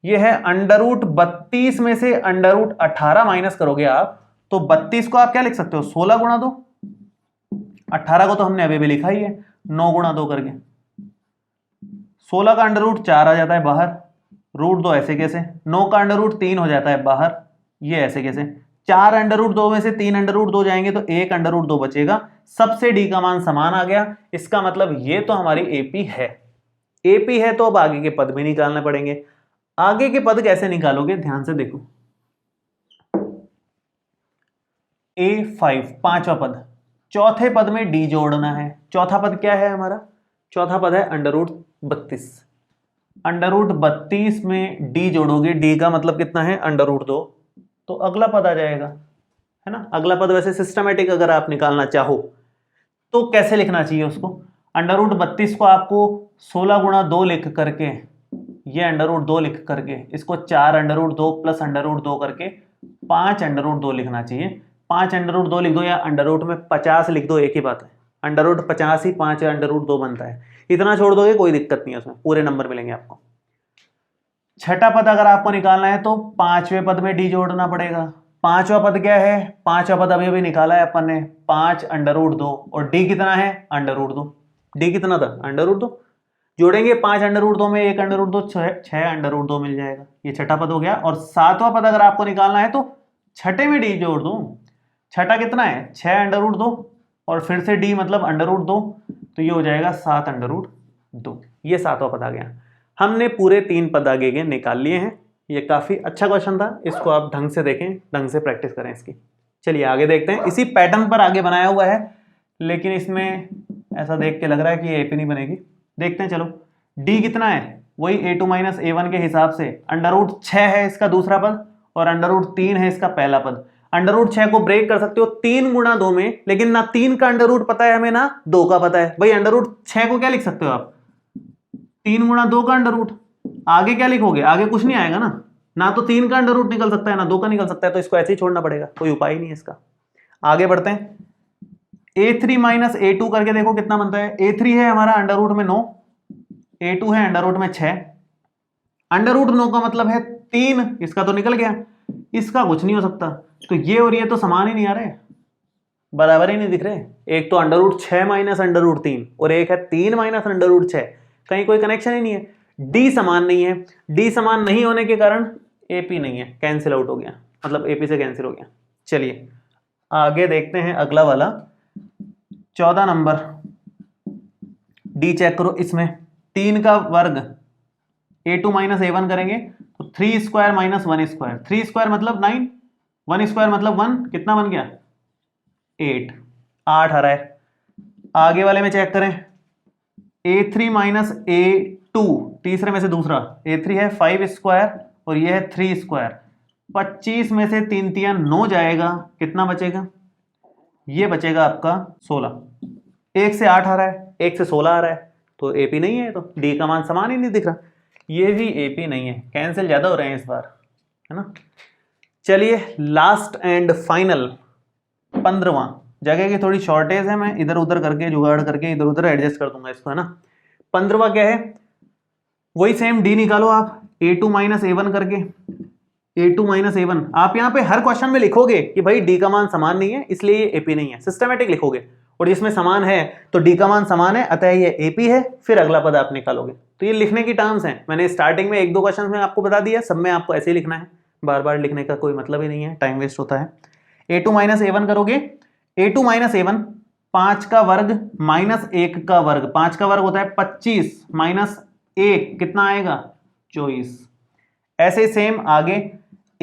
ये है √32 में से √18 माइनस करोगे आप, तो 32 को आप क्या लिख सकते हो 16 गुणा 2। 18 को तो हमने अभी भी लिखा ही है 9 गुणा 2 करके। 16 का √4 आ जाता है बाहर, √2 ऐसे कैसे। 9 का √3 हो जाता है बाहर, ये ऐसे कैसे। 4 √2 में से 3 √2 जाएंगे तो 1 √2 बचेगा। सबसे डी का मान समान आ गया, इसका मतलब ये तो हमारी एपी है। एपी है तो अब आगे के पद भी निकालने पड़ेंगे। आगे के पद कैसे निकालोगे ध्यान से देखो। A5 पांचवा पद, चौथे पद में डी जोड़ना है। चौथा पद क्या है हमारा, चौथा पद है √32। √32 में डी जोड़ोगे, डी का मतलब कितना है √2, तो अगला पद आ जाएगा, है ना। अगला पद वैसे सिस्टमेटिक अगर आप निकालना चाहो तो कैसे लिखना चाहिए उसको, √32 को आपको 16 गुणा 2 लिख करके, ये √2 लिख करके, इसको 4 √2 प्लस √2 करके 5 √2 लिखना चाहिए। 5 √2 लिख दो या अंडर में 50 लिख दो, एक ही बात है। √50 ही 5 √2 बनता है, इतना छोड़ दोगे कोई दिक्कत नहीं है, उसमें पूरे नंबर मिलेंगे आपको। छठा पद अगर आपको निकालना है तो पांचवें पद में डी जोड़ना पड़ेगा। पांचवा पद क्या है, पांचवा पद अभी अभी निकाला है अपन ने 5 √2, और डी कितना है √2। डी कितना था √2, जोड़ेंगे 5 √2 में 1 √2, 6 √2 मिल जाएगा। ये छठा पद हो गया। और सातवां पद अगर आपको निकालना है तो छठे में डी जोड़ दो। छठा कितना है 6 अंडर रूट 2 और फिर से d मतलब अंडर रूट 2, तो ये हो जाएगा 7 अंडर रूट 2। ये 7वां पद आ गया। हमने पूरे 3 पद आगे के निकाल लिए हैं। ये काफ़ी अच्छा क्वेश्चन था, इसको आप ढंग से देखें, ढंग से प्रैक्टिस करें इसकी। चलिए आगे देखते हैं। इसी पैटर्न पर आगे बनाया हुआ है, लेकिन इसमें ऐसा देख के लग रहा है कि ये AP नहीं बनेगी। देखते हैं चलो। d कितना है, वही a2 माइनस a1 के हिसाब से अंडर रूट 6 है इसका दूसरा पद और अंडर रूट 3 है इसका पहला पद। अंडर रूट 6 को ब्रेक कर सकते हो 3 गुणा 2 में, लेकिन ना 3 का अंडर रूट पता है हमें ना 2 का पता है। भाई अंडर रूट 6 को क्या लिख सकते हो आप, 3 गुणा 2 का अंडर रूट। आगे क्या लिखोगे, आगे कुछ नहीं आएगा ना तो 3 का अंडर रूट निकल सकता है ना 2 का निकल सकता है, तो इसको ऐसे ही छोड़ना पड़ेगा, कोई उपाय ही नहीं है इसका। आगे बढ़ते हैं। a3 माइनस a2 करके देखो कितना बनता है। a3 है हमारा अंडर रूट में 9, a2 है अंडर रूट में 6। अंडर रूट 9 का मतलब है 3, इसका तो निकल गया, इसका कुछ नहीं हो सकता। तो ये और ये तो समान ही नहीं आ रहे, बराबर ही नहीं दिख रहे। एक तो under root 6 minus under root 3 और एक है 3 माइनस अंडर रूट 6, कहीं कोई कनेक्शन ही नहीं है। डी समान नहीं है, डी समान नहीं होने के कारण AP नहीं है, कैंसिल आउट हो गया, मतलब AP से कैंसिल हो गया। चलिए आगे देखते हैं अगला वाला 14 नंबर। डी चेक करो, इसमें 3 का वर्ग a2 माइनस a1 करेंगे तो 3 स्क्वायर माइनस 1 स्क्वायर। 3 स्क्वायर मतलब 9, 1 स्क्वायर मतलब 1, कितना बन गया 8 आ रहा है। आगे वाले में चेक करें, a3 माइनस a2 तीसरे में से दूसरा, a3 है 5 स्क्वायर और ये है 3 स्क्वायर। 25 में से 3 3 9 जाएगा, कितना बचेगा, ये बचेगा आपका 16। 1 से 8 आ रहा है, 1 से 16 आ रहा है, तो AP नहीं है, तो D का मान समान ही नहीं दिख रहा। ये भी AP नहीं है, कैंसिल ज्यादा हो रहे हैं इस बार, है ना। चलिए लास्ट एंड फाइनल 15वां। जगह की थोड़ी शॉर्टेज है, मैं इधर उधर करके जुगाड़ करके इधर उधर एडजस्ट कर दूंगा इसको, है ना। 15वां क्या है, वही सेम D निकालो आप, a2 माइनस a1 करके। a2 माइनस a1 आप यहाँ पे हर क्वेश्चन में लिखोगे कि भाई D का मान समान नहीं है इसलिए ये AP नहीं है, सिस्टमेटिक लिखोगे। और जिसमें समान है तो D का मान समान है अतः ये AP है, फिर अगला पद आप निकालोगे। तो ये लिखने की टर्म्स हैं, मैंने स्टार्टिंग में 1-2 क्वेश्चन में आपको बता दिया, सब में आपको ऐसे ही लिखना है, बार बार लिखने का कोई मतलब ही नहीं है, टाइम वेस्ट होता है। a2 माइनस a1 करोगे, a2 माइनस a1 5 का वर्ग माइनस 1 का वर्ग, 5 का वर्ग होता है 25 माइनस 1 कितना आएगा 24। ऐसे सेम आगे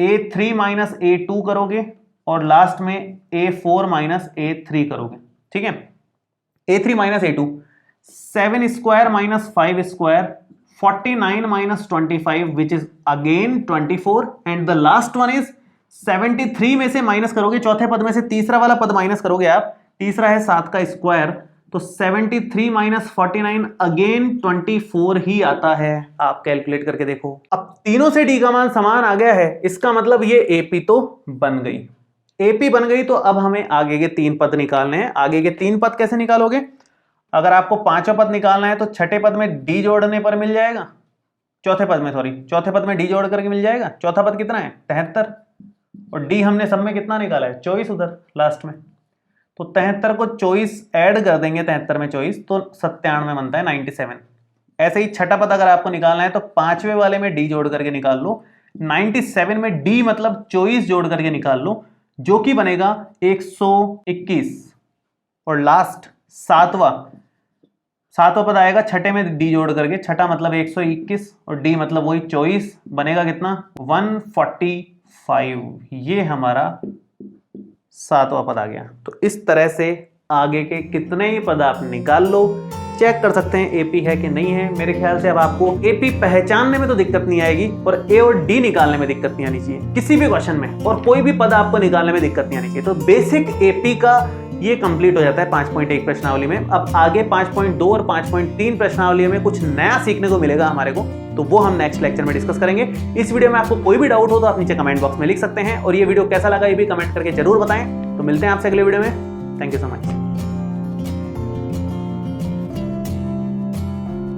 a3 माइनस a2 करोगे और लास्ट में a4 माइनस a3 करोगे, ठीक है। a3 minus a2 7 square minus 5 square 49 minus 25 which is again 24 and the last one is 73 में से माइनस करोगे, चौथे पद में से तीसरा वाला पद माइनस करोगे आप, तीसरा है 7 का स्क्वायर, तो 73 माइनस 49 अगेन 24 ही आता है। आप कैलकुलेट करके देखो, अब तीनों से डी का मान समान आ गया है, इसका मतलब ये AP तो बन गई, AP बन गई। तो अब हमें आगे के 3 पद निकालने हैं। आगे के 3 पद कैसे निकालोगे, अगर आपको 5वां पद निकालना है तो छठे पद में D जोड़ने पर मिल जाएगा, चौथे पद में D जोड़ करके मिल जाएगा। चौथा पद कितना है 73 और D हमने सब में कितना निकाला है 24 उधर लास्ट में, तो 73 को 24 ऐड कर देंगे, 73 में 24 तो 97 बनता है 97। ऐसे ही छठा पद अगर आपको निकालना है तो 5वें वाले में D जोड़ करके निकाल लो, 97 में D मतलब 24 जोड़ करके निकाल लो, जो कि बनेगा 121। और लास्ट सातवां पद आएगा छठे में D जोड़ करके, छठा मतलब 121 और D मतलब वही 24, बनेगा कितना 145। ये हमारा 7वां पद आ गया। तो इस तरह से आगे के कितने ही पद आप निकाल लो, चेक कर सकते हैं AP है कि नहीं है। मेरे ख्याल से अब आपको AP पहचानने में तो दिक्कत नहीं आएगी और A और D निकालने में दिक्कत नहीं आनी चाहिए किसी भी क्वेश्चन में, और कोई भी पद आपको निकालने में दिक्कत नहीं आनी चाहिए। तो बेसिक AP का ये कंप्लीट हो जाता है 5.1 प्रश्नावली में। अब आगे 5.2 और 5.3 प्रश्नावली में कुछ नया सीखने को मिलेगा हमारे को, तो वो हम नेक्स्ट लेक्चर में डिस्कस करेंगे। इस वीडियो में आपको कोई भी डाउट हो तो आप नीचे कमेंट बॉक्स में लिख सकते हैं, और ये वीडियो कैसा लगा ये भी कमेंट करके जरूर बताएं। तो मिलते हैं आपसे अगले वीडियो में, थैंक यू सो मच।